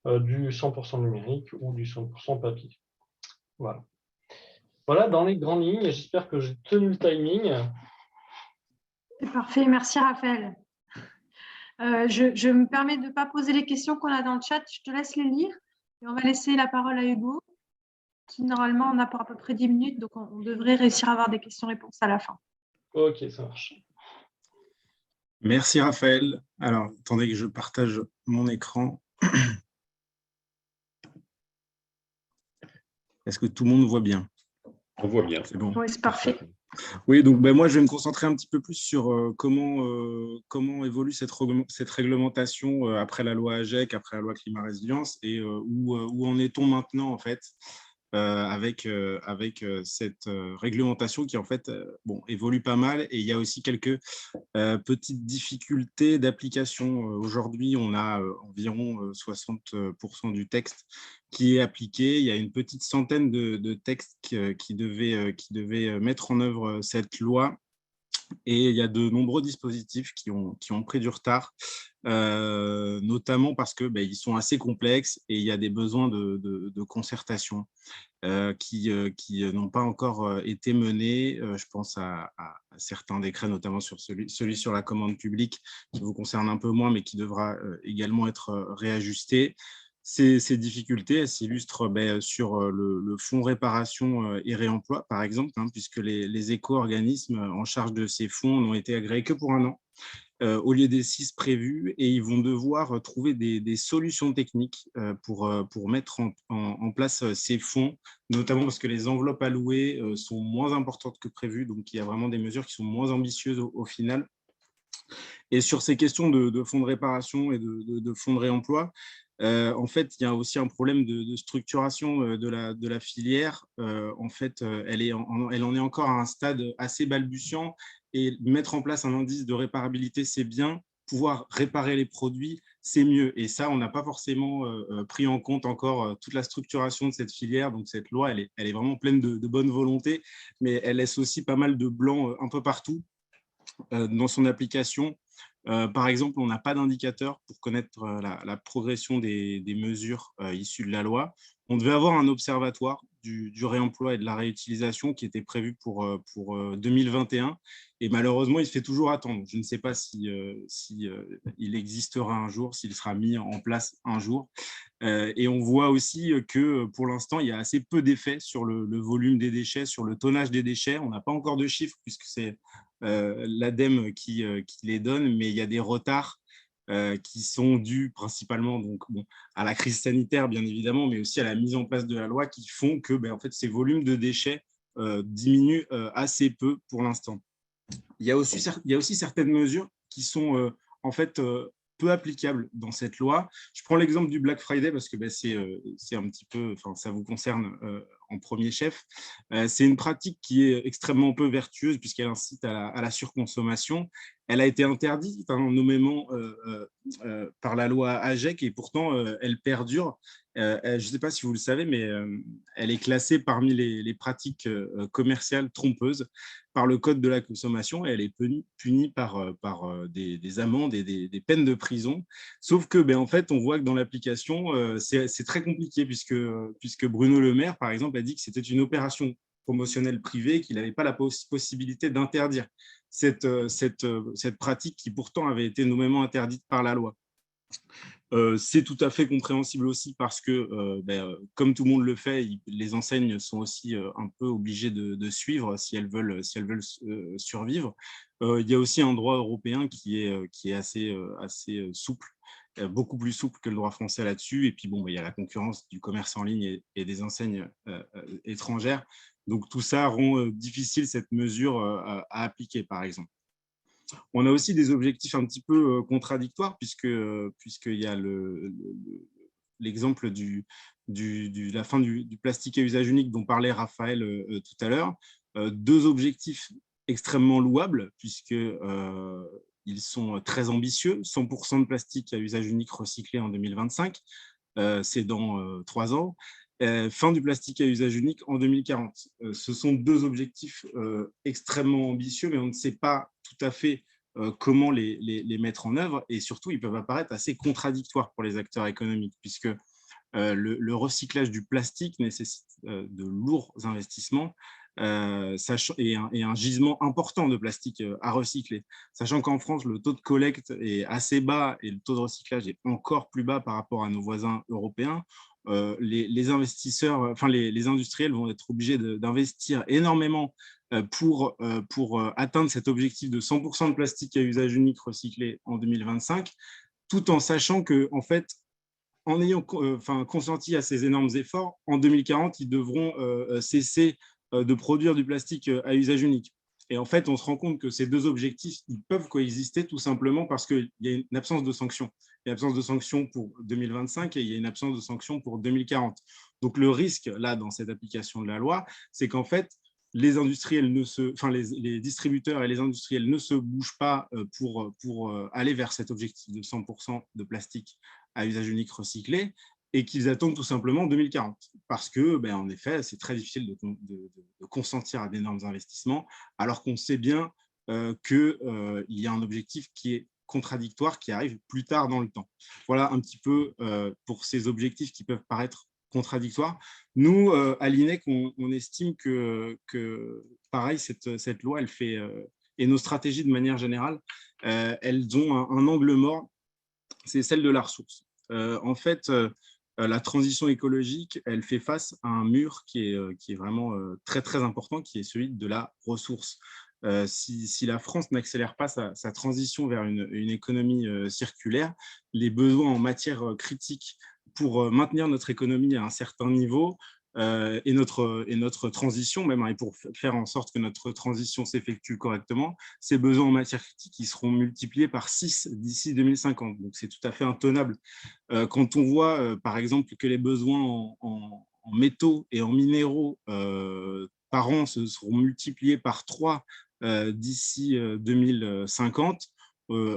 du 100% numérique ou du 100% papier. Voilà. Voilà dans les grandes lignes. J'espère que j'ai tenu le timing. C'est parfait. Merci, Raphaël. Je me permets de ne pas poser les questions qu'on a dans le chat. Je te laisse les lire. Et on va laisser la parole à Hugo, qui normalement on a pour à peu près 10 minutes, donc on devrait réussir à avoir des questions-réponses à la fin. Ok, ça marche. Merci Raphaël. Alors, attendez que je partage mon écran. Est-ce que tout le monde voit bien? On voit bien. C'est bon. Oui, c'est parfait. Oui, donc moi, je vais me concentrer un petit peu plus sur comment évolue cette réglementation après la loi AGEC, après la loi Climat Résilience, et où en est-on maintenant, en fait, avec cette réglementation qui, en fait, évolue pas mal. Et il y a aussi quelques petites difficultés d'application. Aujourd'hui, on a environ 60% du texte qui est appliqué. Il y a une petite centaine de textes qui devaient mettre en œuvre cette loi. Et il y a de nombreux dispositifs qui ont pris du retard, notamment parce que ils sont assez complexes et il y a des besoins de concertation qui n'ont pas encore été menés. Je pense à certains décrets, notamment sur celui sur la commande publique, qui vous concerne un peu moins, mais qui devra également être réajusté. Ces difficultés, elles s'illustrent sur le fonds réparation et réemploi, par exemple, puisque les éco-organismes en charge de ces fonds n'ont été agréés que pour 1 an, au lieu des 6 prévus, et ils vont devoir trouver des solutions techniques pour mettre en place ces fonds, notamment parce que les enveloppes allouées sont moins importantes que prévues, donc il y a vraiment des mesures qui sont moins ambitieuses au final. Et sur ces questions de fonds de réparation et de fonds de réemploi, en fait, il y a aussi un problème de structuration de la filière. En fait, elle en est encore à un stade assez balbutiant, et mettre en place un indice de réparabilité, c'est bien. Pouvoir réparer les produits, c'est mieux. Et ça, on n'a pas forcément pris en compte encore toute la structuration de cette filière. Donc, cette loi, elle est vraiment pleine de bonne volonté, mais elle laisse aussi pas mal de blancs un peu partout dans son application. Par exemple, on n'a pas d'indicateur pour connaître la progression des mesures issues de la loi. On devait avoir un observatoire du réemploi et de la réutilisation qui était prévu pour 2021. Et malheureusement, il se fait toujours attendre. Je ne sais pas si il existera un jour, s'il sera mis en place un jour. Et on voit aussi que pour l'instant, il y a assez peu d'effets sur le volume des déchets, sur le tonnage des déchets. On n'a pas encore de chiffres puisque c'est l'ADEME qui les donne, mais il y a des retards qui sont dus principalement à la crise sanitaire, bien évidemment, mais aussi à la mise en place de la loi qui font que en fait, ces volumes de déchets diminuent assez peu pour l'instant. Il y a aussi certaines mesures qui sont en fait peu applicables dans cette loi. Je prends l'exemple du Black Friday parce que c'est un petit peu, ça vous concerne en premier chef. C'est une pratique qui est extrêmement peu vertueuse puisqu'elle incite à la surconsommation. Elle a été interdite nommément par la loi AGEC et pourtant elle perdure. je ne sais pas si vous le savez, mais elle est classée parmi les pratiques commerciales trompeuses par le Code de la consommation et elle est punie par des amendes et des peines de prison. Sauf que, en fait, on voit que dans l'application, c'est très compliqué puisque Bruno Le Maire, par exemple, a dit que c'était une opération promotionnelle privée, qu'il n'avait pas la possibilité d'interdire cette pratique qui pourtant avait été nommément interdite par la loi. C'est tout à fait compréhensible aussi parce que, comme tout le monde le fait, les enseignes sont aussi un peu obligées de suivre si elles veulent survivre. Il y a aussi un droit européen qui est assez souple, beaucoup plus souple que le droit français là-dessus. Et puis, il y a la concurrence du commerce en ligne et des enseignes étrangères. Donc, tout ça rend difficile cette mesure à appliquer, par exemple. On a aussi des objectifs un petit peu contradictoires puisqu'il y a l'exemple de la fin du plastique à usage unique dont parlait Raphaël tout à l'heure. Deux objectifs extrêmement louables puisqu'ils sont très ambitieux. 100% de plastique à usage unique recyclé en 2025, c'est dans 3 ans. Fin du plastique à usage unique en 2040. Ce sont deux objectifs extrêmement ambitieux, mais on ne sait pas tout à fait comment les mettre en œuvre et surtout, ils peuvent apparaître assez contradictoires pour les acteurs économiques puisque le recyclage du plastique nécessite de lourds investissements et un gisement important de plastique à recycler. Sachant qu'en France, le taux de collecte est assez bas et le taux de recyclage est encore plus bas par rapport à nos voisins européens, les investisseurs, enfin les industriels vont être obligés d'investir énormément pour atteindre cet objectif de 100% de plastique à usage unique recyclé en 2025, tout en sachant que, en fait, en ayant consenti à ces énormes efforts, en 2040, ils devront cesser de produire du plastique à usage unique. Et en fait, on se rend compte que ces deux objectifs, ils peuvent coexister tout simplement parce qu'il y a une absence de sanctions. Il y a une absence de sanctions pour 2025 et il y a une absence de sanctions pour 2040. Donc, le risque, là, dans cette application de la loi, c'est qu'en fait, les industriels les distributeurs et les industriels ne se bougent pas pour aller vers cet objectif de 100% de plastique à usage unique recyclé et qu'ils attendent tout simplement 2040 parce que, en effet, c'est très difficile de consentir à d'énormes investissements alors qu'on sait bien qu'il y a un objectif qui est contradictoire qui arrive plus tard dans le temps. Voilà un petit peu pour ces objectifs qui peuvent paraître contradictoires. Nous, à l'INEC, on estime que pareil, cette loi, elle fait, et nos stratégies de manière générale, elles ont un angle mort, c'est celle de la ressource. En fait, la transition écologique, elle fait face à un mur qui est vraiment très, très important, qui est celui de la ressource. Si la France n'accélère pas sa transition vers une économie circulaire, les besoins en matière critique pour maintenir notre économie à un certain niveau et notre transition, même, et pour faire en sorte que notre transition s'effectue correctement, ces besoins en matière critique qui seront multipliés par 6 d'ici 2050. Donc, c'est tout à fait intenable. Quand on voit, par exemple, que les besoins en métaux et en minéraux par an seront multipliés par 3 d'ici 2050,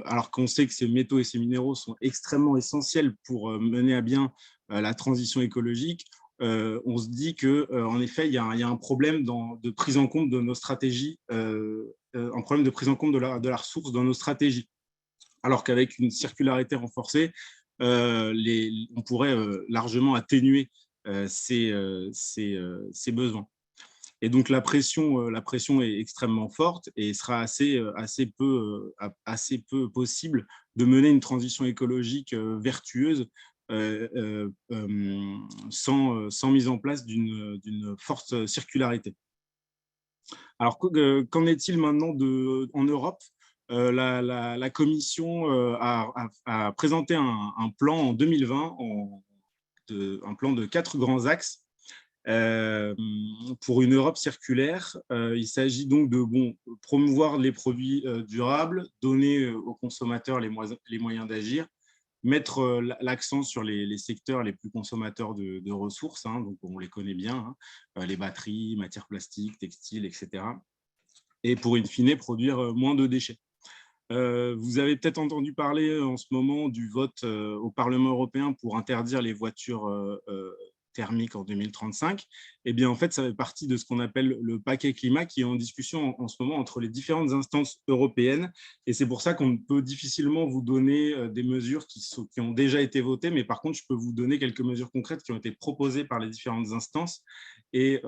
alors qu'on sait que ces métaux et ces minéraux sont extrêmement essentiels pour mener à bien la transition écologique, on se dit qu'en effet, il y a un problème de prise en compte de nos stratégies, un problème de prise en compte de la ressource dans nos stratégies. Alors qu'avec une circularité renforcée, on pourrait largement atténuer ces besoins. Et donc, la pression est extrêmement forte et il sera assez peu possible de mener une transition écologique vertueuse sans mise en place d'une forte circularité. Alors, qu'en est-il maintenant en Europe ? La Commission a présenté un plan en 2020, un plan de 4 grands axes pour une Europe circulaire. Il s'agit donc de promouvoir les produits durables, donner aux consommateurs les moyens d'agir, mettre l'accent sur les secteurs les plus consommateurs de ressources, donc on les connaît bien, les batteries, matières plastiques, textiles, etc. Et pour in fine, produire moins de déchets. Vous avez peut-être entendu parler en ce moment du vote au Parlement européen pour interdire les voitures thermiques en 2035. Eh bien, en fait, ça fait partie de ce qu'on appelle le paquet climat qui est en discussion en ce moment entre les différentes instances européennes. Et c'est pour ça qu'on peut difficilement vous donner des mesures qui ont déjà été votées, mais par contre, je peux vous donner quelques mesures concrètes qui ont été proposées par les différentes instances, et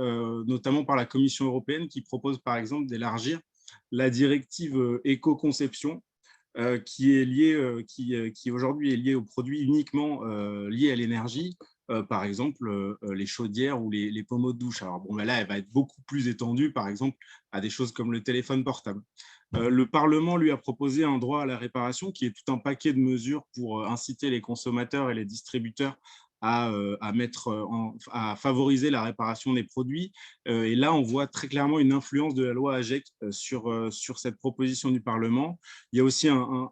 notamment par la Commission européenne qui propose, par exemple, d'élargir la directive éco-conception qui est liée, qui aujourd'hui est liée aux produits uniquement liés à l'énergie, par exemple les chaudières ou les pommeaux de douche. Alors bon, ben là, elle va être beaucoup plus étendue, par exemple, à des choses comme le téléphone portable. Le Parlement lui a proposé un droit à la réparation qui est tout un paquet de mesures pour inciter les consommateurs et les distributeurs à favoriser la réparation des produits. Et là, on voit très clairement une influence de la loi AGEC sur cette proposition du Parlement. Il y a aussi une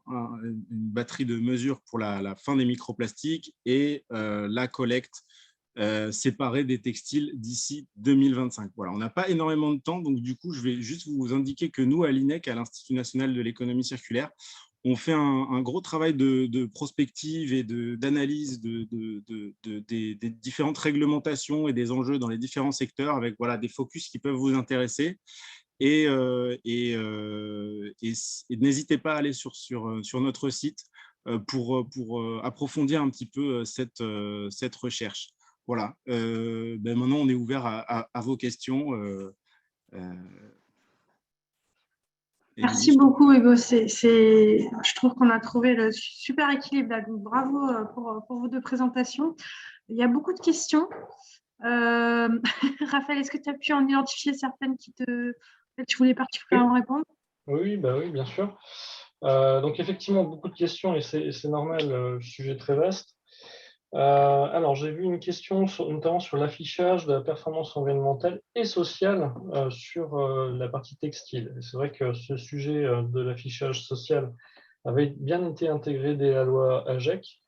batterie de mesures pour la fin des microplastiques et la collecte séparée des textiles d'ici 2025. Voilà, on n'a pas énormément de temps, donc du coup, je vais juste vous indiquer que nous, à l'INEC, à l'Institut national de l'économie circulaire, on fait un gros travail de prospective et d'analyse des différentes réglementations et des enjeux dans les différents secteurs, avec voilà, des focus qui peuvent vous intéresser. Et n'hésitez pas à aller sur notre site pour approfondir un petit peu cette recherche. Voilà. Maintenant, on est ouvert à vos questions. Merci beaucoup, Hugo. Je trouve qu'on a trouvé le super équilibre là. Donc, bravo pour vos deux présentations. Il y a beaucoup de questions. Raphaël, est-ce que tu as pu en identifier certaines qui tu voulais particulièrement répondre? Oui, bien sûr. Donc, effectivement, beaucoup de questions et c'est normal, le sujet est très vaste. Alors, j'ai vu une question notamment sur l'affichage de la performance environnementale et sociale sur la partie textile. C'est vrai que ce sujet de l'affichage social avait bien été intégré dès la loi AGEC.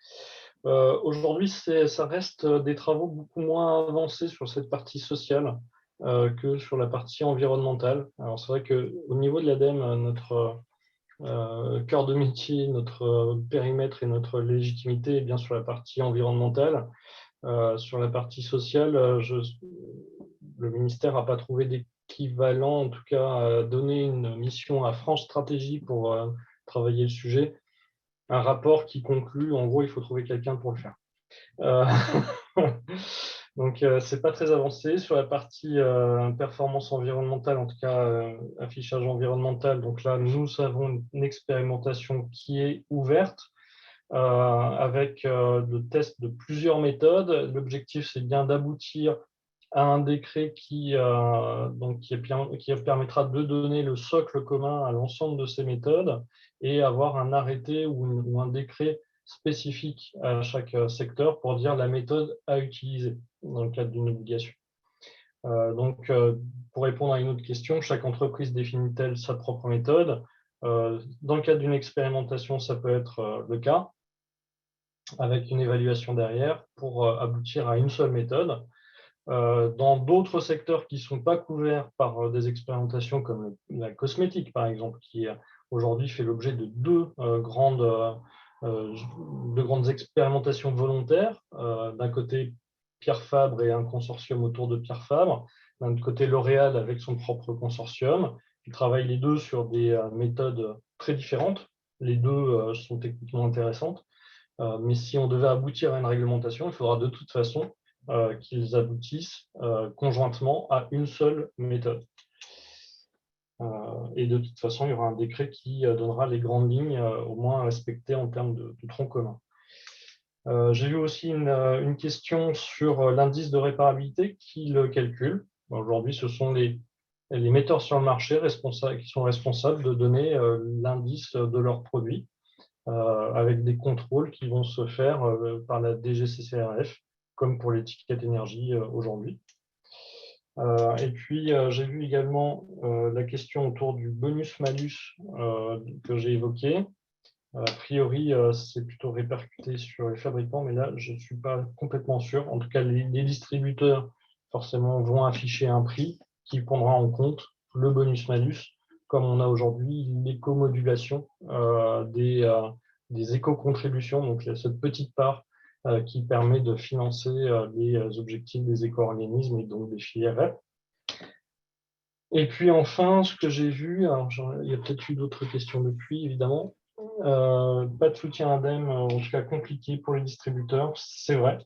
Aujourd'hui, ça reste des travaux beaucoup moins avancés sur cette partie sociale que sur la partie environnementale. Alors, c'est vrai qu'au niveau de l'ADEME, notre cœur de métier, notre périmètre et notre légitimité est bien sur la partie environnementale. Sur la partie sociale, le ministère n'a pas trouvé d'équivalent, en tout cas donné une mission à France Stratégie pour travailler le sujet. Un rapport qui conclut, en gros, il faut trouver quelqu'un pour le faire. Donc, c'est pas très avancé. Sur la partie performance environnementale, en tout cas affichage environnemental, donc là, nous avons une expérimentation qui est ouverte avec le test de plusieurs méthodes. L'objectif, c'est bien d'aboutir à un décret qui permettra de donner le socle commun à l'ensemble de ces méthodes et avoir un arrêté ou un décret spécifique à chaque secteur pour dire la méthode à utiliser dans le cadre d'une obligation. Pour répondre à une autre question, chaque entreprise définit-elle sa propre méthode? Dans le cadre d'une expérimentation, ça peut être le cas, avec une évaluation derrière pour aboutir à une seule méthode. Dans d'autres secteurs qui ne sont pas couverts par des expérimentations comme la cosmétique, par exemple, qui aujourd'hui fait l'objet de deux grandes expérimentations volontaires. D'un côté, Pierre Fabre et un consortium autour de Pierre Fabre. D'un autre côté, L'Oréal avec son propre consortium. Ils travaillent les deux sur des méthodes très différentes. Les deux sont techniquement intéressantes. Mais si on devait aboutir à une réglementation, il faudra de toute façon qu'ils aboutissent conjointement à une seule méthode. Et de toute façon, il y aura un décret qui donnera les grandes lignes au moins respectées en termes de tronc commun. J'ai vu aussi une question sur l'indice de réparabilité qui le calcule. Aujourd'hui, ce sont les metteurs sur le marché qui sont responsables de donner l'indice de leurs produits avec des contrôles qui vont se faire par la DGCCRF, comme pour l'étiquette énergie aujourd'hui. Et puis, j'ai vu également la question autour du bonus-malus que j'ai évoqué. A priori, c'est plutôt répercuté sur les fabricants, mais là, je ne suis pas complètement sûr. En tout cas, les distributeurs, forcément, vont afficher un prix qui prendra en compte le bonus-malus comme on a aujourd'hui l'éco-modulation des éco-contributions. Donc, il y a cette petite part qui permet de financer les objectifs des éco-organismes et donc des filières REP. Et puis enfin, ce que j'ai vu, alors il y a peut-être eu d'autres questions depuis, évidemment, pas de soutien ADEME, en tout cas compliqué pour les distributeurs, c'est vrai.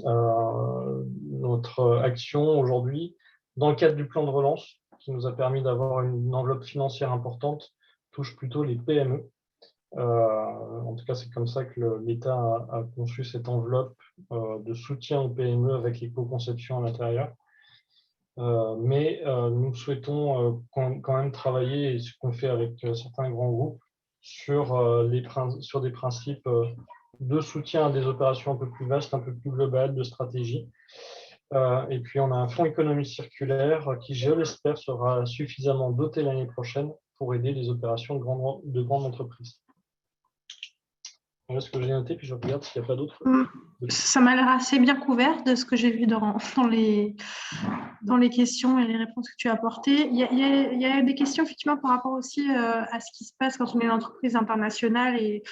Notre action aujourd'hui, dans le cadre du plan de relance, qui nous a permis d'avoir une enveloppe financière importante, touche plutôt les PME. En tout cas, c'est comme ça que l'État a conçu cette enveloppe de soutien aux PME avec l'éco-conception à l'intérieur. Mais nous souhaitons quand même travailler, et ce qu'on fait avec certains grands groupes, sur des principes de soutien à des opérations un peu plus vastes, un peu plus globales, de stratégie. Et puis, on a un fonds économie circulaire qui, je l'espère, sera suffisamment doté l'année prochaine pour aider les opérations de grandes entreprises. Voilà ce que j'ai noté, puis je regarde s'il n'y a pas d'autres. Ça m'a l'air assez bien couvert de ce que j'ai vu dans les questions et les réponses que tu as apportées. Il y a des questions effectivement par rapport aussi à ce qui se passe quand on est une entreprise internationale et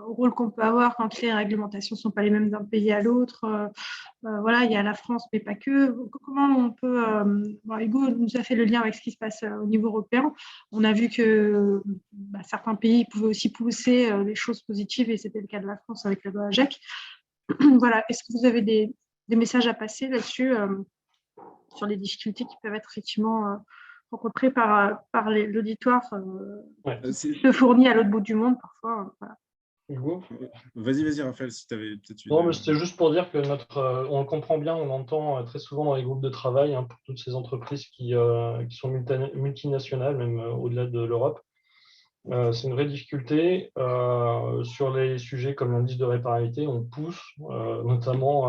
au rôle qu'on peut avoir quand les réglementations ne sont pas les mêmes d'un pays à l'autre. Voilà, il y a la France, mais pas que. Comment on peut… Hugo nous a fait le lien avec ce qui se passe au niveau européen. On a vu que certains pays pouvaient aussi pousser des choses positives, et c'était le cas de la France avec la loi AGEC. Voilà, est-ce que vous avez des messages à passer là-dessus sur les difficultés qui peuvent être effectivement rencontrées par l'auditoire se fournit à l'autre bout du monde parfois. Voilà. Hugo ? Vas-y, Raphaël, si tu avais peut-être une… Non, mais c'était juste pour dire que on le comprend bien, on entend très souvent dans les groupes de travail pour toutes ces entreprises qui sont multinationales, même au-delà de l'Europe. C'est une vraie difficulté. Sur les sujets comme l'indice de réparabilité, on pousse notamment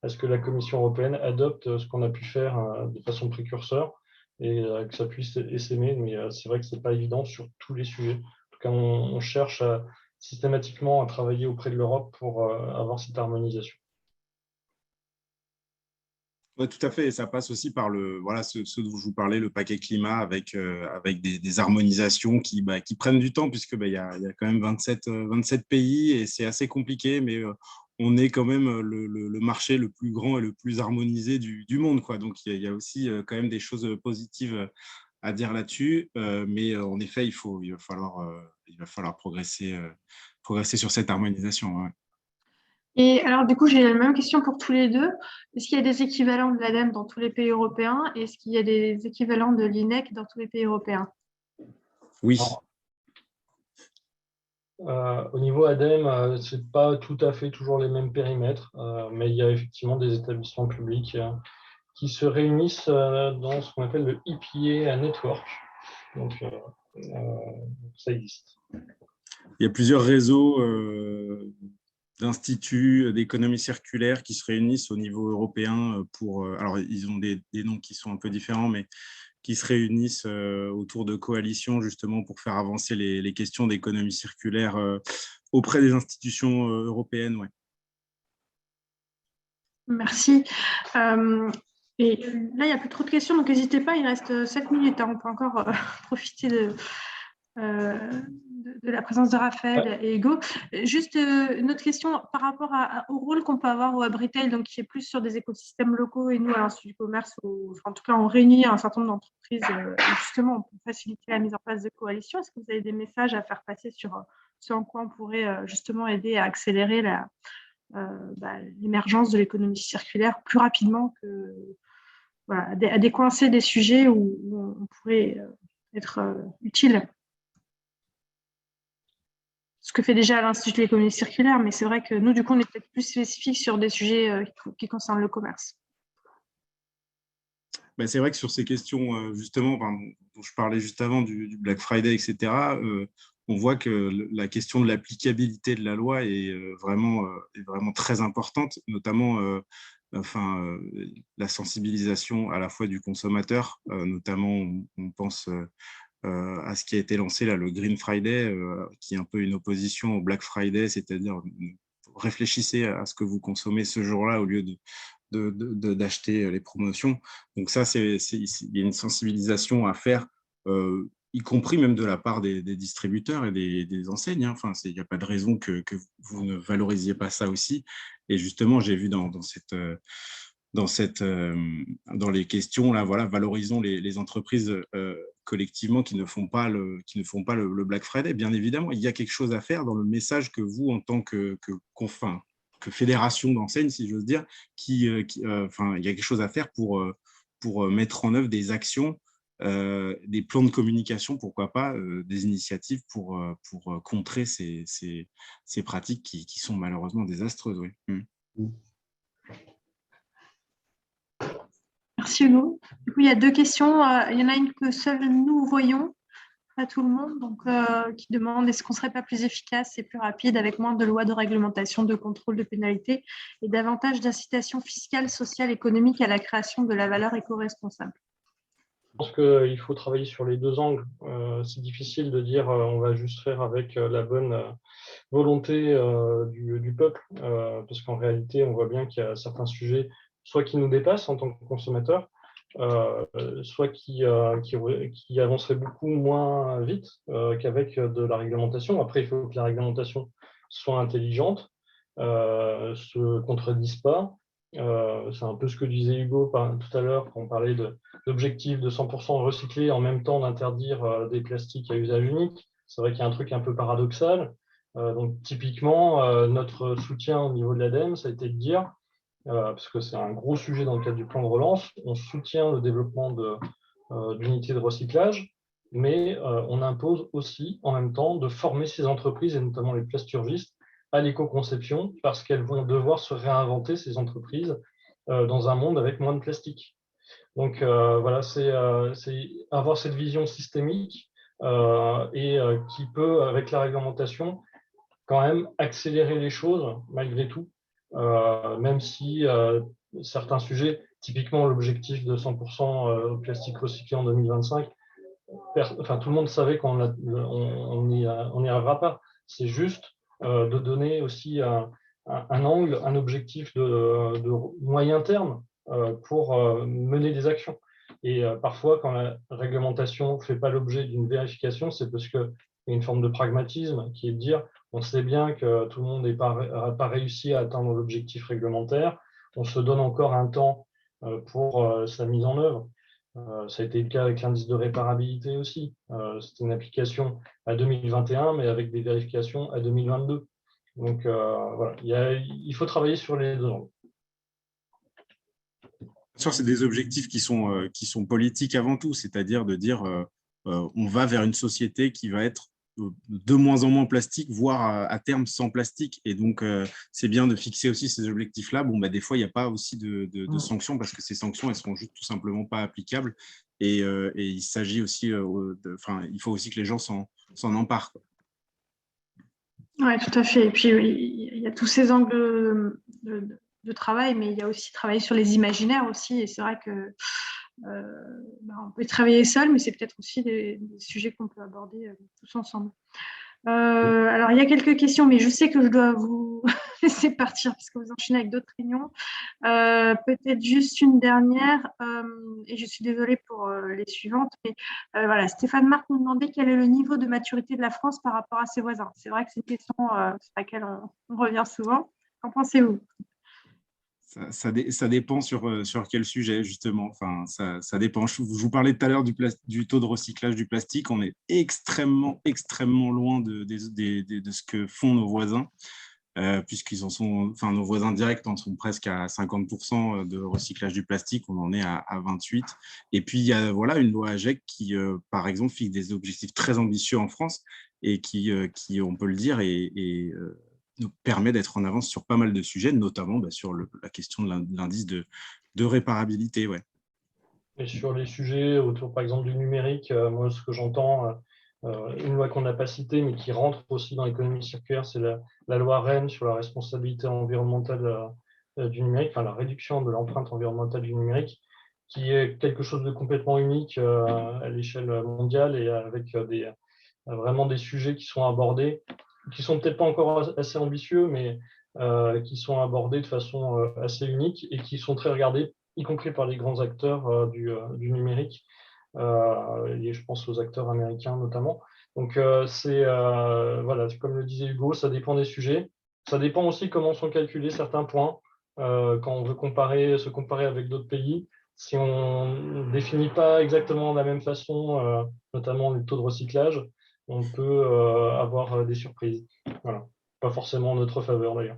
à ce que la Commission européenne adopte ce qu'on a pu faire de façon précurseur et que ça puisse essaimer. Mais c'est vrai que ce n'est pas évident sur tous les sujets. En tout cas, on cherche systématiquement à travailler auprès de l'Europe pour avoir cette harmonisation. Oui, tout à fait. Et ça passe aussi par ce dont je vous parlais, le paquet climat, avec des harmonisations qui prennent du temps, puisque il y a quand même 27 pays et c'est assez compliqué, mais on est quand même le marché le plus grand et le plus harmonisé du monde, quoi. Donc, il y a aussi quand même des choses positives à dire là-dessus. Mais en effet, il va falloir progresser sur cette harmonisation. Ouais. Et alors, du coup, j'ai la même question pour tous les deux. Est-ce qu'il y a des équivalents de l'ADEME dans tous les pays européens? Et est-ce qu'il y a des équivalents de l'INEC dans tous les pays européens? Oui. Au niveau ADEME, ce n'est pas tout à fait toujours les mêmes périmètres, mais il y a effectivement des établissements publics qui se réunissent dans ce qu'on appelle le EPA Network. Donc, ça existe. Il y a plusieurs réseaux d'instituts d'économie circulaire qui se réunissent au niveau européen alors ils ont des noms qui sont un peu différents, mais qui se réunissent autour de coalitions justement pour faire avancer les questions d'économie circulaire auprès des institutions européennes. Ouais. Merci. Et là, il n'y a plus trop de questions, donc n'hésitez pas, il reste 7 minutes. On peut encore profiter de la présence de Raphaël et Hugo. Juste une autre question par rapport au rôle qu'on peut avoir au Hub Retail, donc qui est plus sur des écosystèmes locaux, et nous, à l'Institut du commerce, en tout cas, on réunit un certain nombre d'entreprises, justement, pour faciliter la mise en place de coalitions. Est-ce que vous avez des messages à faire passer sur ce en quoi on pourrait justement aider à accélérer l'émergence de l'économie circulaire plus rapidement que à décoincer des sujets où on pourrait être utile? Ce que fait déjà l'Institut de l'économie circulaire, mais c'est vrai que nous, du coup, on est peut-être plus spécifique sur des sujets qui concernent le commerce. C'est vrai que sur ces questions, justement, dont je parlais juste avant, du Black Friday, etc., on voit que la question de l'applicabilité de la loi est vraiment très importante, notamment la sensibilisation à la fois du consommateur, notamment on pense à ce qui a été lancé là, le Green Friday, qui est un peu une opposition au Black Friday, c'est-à-dire réfléchissez à ce que vous consommez ce jour-là au lieu d'acheter les promotions. Donc ça, il y a une sensibilisation à faire y compris même de la part des distributeurs et des enseignes. Hein. Enfin, il n'y a pas de raison que vous ne valorisiez pas ça aussi. Et justement, j'ai vu dans les questions, là, voilà, valorisons les entreprises collectivement qui ne font pas le Black Friday. Bien évidemment, il y a quelque chose à faire dans le message que vous, en tant que fédération d'enseignes, si j'ose dire, il y a quelque chose à faire pour mettre en œuvre des actions, des plans de communication, pourquoi pas, des initiatives pour contrer ces pratiques qui sont malheureusement désastreuses. Oui. Merci Hugo. Du coup, il y a 2 questions. Il y en a une que seuls nous voyons, pas tout le monde, donc qui demande est-ce qu'on ne serait pas plus efficace et plus rapide avec moins de lois de réglementation, de contrôle, de pénalité et davantage d'incitation fiscale, sociale, économique à la création de la valeur éco-responsable? Je pense qu'il faut travailler sur les 2 angles. C'est difficile de dire on va juste faire avec la bonne volonté du peuple, parce qu'en réalité, on voit bien qu'il y a certains sujets, soit qui nous dépassent en tant que consommateurs, soit qui avanceraient beaucoup moins vite qu'avec de la réglementation. Après, il faut que la réglementation soit intelligente, se contredise pas. C'est un peu ce que disait Hugo tout à l'heure quand on parlait d'objectifs de 100% recyclés en même temps d'interdire des plastiques à usage unique. C'est vrai qu'il y a un truc un peu paradoxal. Donc typiquement, notre soutien au niveau de l'ADEME, ça a été de dire, parce que c'est un gros sujet dans le cadre du plan de relance, on soutient le développement d'unités de recyclage, mais on impose aussi en même temps de former ces entreprises, et notamment les plasturgistes, à l'éco-conception, parce qu'elles vont devoir se réinventer, ces entreprises, dans un monde avec moins de plastique. Donc voilà, c'est avoir cette vision systémique et qui peut, avec la réglementation, quand même accélérer les choses malgré tout, même si certains sujets, typiquement l'objectif de 100% plastique recyclé en 2025, tout le monde savait qu'on n'y arrivera pas. C'est juste de donner aussi un angle, un objectif de moyen terme pour mener des actions. Et parfois, quand la réglementation ne fait pas l'objet d'une vérification, c'est parce qu'il y a une forme de pragmatisme qui est de dire on sait bien que tout le monde n'a pas réussi à atteindre l'objectif réglementaire, on se donne encore un temps pour sa mise en œuvre. Ça a été le cas avec l'indice de réparabilité aussi. C'était une application à 2021, mais avec des vérifications à 2022. Donc voilà, il faut travailler sur les 2 angles. Bien sûr, c'est des objectifs qui sont politiques avant tout, c'est-à-dire de dire on va vers une société qui va être de moins en moins plastique, voire à terme sans plastique. Et donc, c'est bien de fixer aussi ces objectifs-là. Bon, des fois, il n'y a pas aussi de sanctions parce que ces sanctions, elles ne seront juste tout simplement pas applicables. Et il s'agit aussi, il faut aussi que les gens s'en emparent. Oui, tout à fait. Et puis, il y a tous ces angles de travail, mais il y a aussi travailler sur les imaginaires aussi. Et c'est vrai que on peut travailler seul, mais c'est peut-être aussi des sujets qu'on peut aborder tous ensemble. Alors, il y a quelques questions, mais je sais que je dois vous laisser partir parce que vous enchaînez avec d'autres réunions. Peut-être juste une dernière, et je suis désolée pour les suivantes, mais voilà, Stéphane Marc nous demandait quel est le niveau de maturité de la France par rapport à ses voisins. C'est vrai que c'est une question sur laquelle on revient souvent. Qu'en pensez-vous ? Ça dépend sur quel sujet, justement. Enfin, ça dépend. Je vous parlais tout à l'heure du taux de recyclage du plastique. On est extrêmement, extrêmement loin de ce que font nos voisins, puisqu'ils en sont, nos voisins directs en sont presque à 50% de recyclage du plastique. On en est à 28%. Et puis, il y a une loi AGEC qui, par exemple, fixe des objectifs très ambitieux en France et qui on peut le dire, nous permet d'être en avance sur pas mal de sujets, notamment sur la question de l'indice de réparabilité. Ouais. Et sur les sujets autour, par exemple, du numérique, moi, ce que j'entends, une loi qu'on n'a pas citée, mais qui rentre aussi dans l'économie circulaire, c'est la loi Rennes sur la responsabilité environnementale du numérique, la réduction de l'empreinte environnementale du numérique, qui est quelque chose de complètement unique à l'échelle mondiale et avec vraiment des sujets qui sont abordés, qui sont peut-être pas encore assez ambitieux, mais qui sont abordés de façon assez unique et qui sont très regardés, y compris par les grands acteurs du numérique. et je pense aux acteurs américains notamment. Donc, voilà, comme le disait Hugo, ça dépend des sujets. Ça dépend aussi comment sont calculés certains points quand on veut se comparer avec d'autres pays. Si on ne définit pas exactement de la même façon, notamment les taux de recyclage, on peut avoir des surprises. Voilà. Pas forcément en notre faveur d'ailleurs.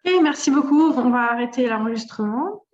Et merci beaucoup. On va arrêter l'enregistrement.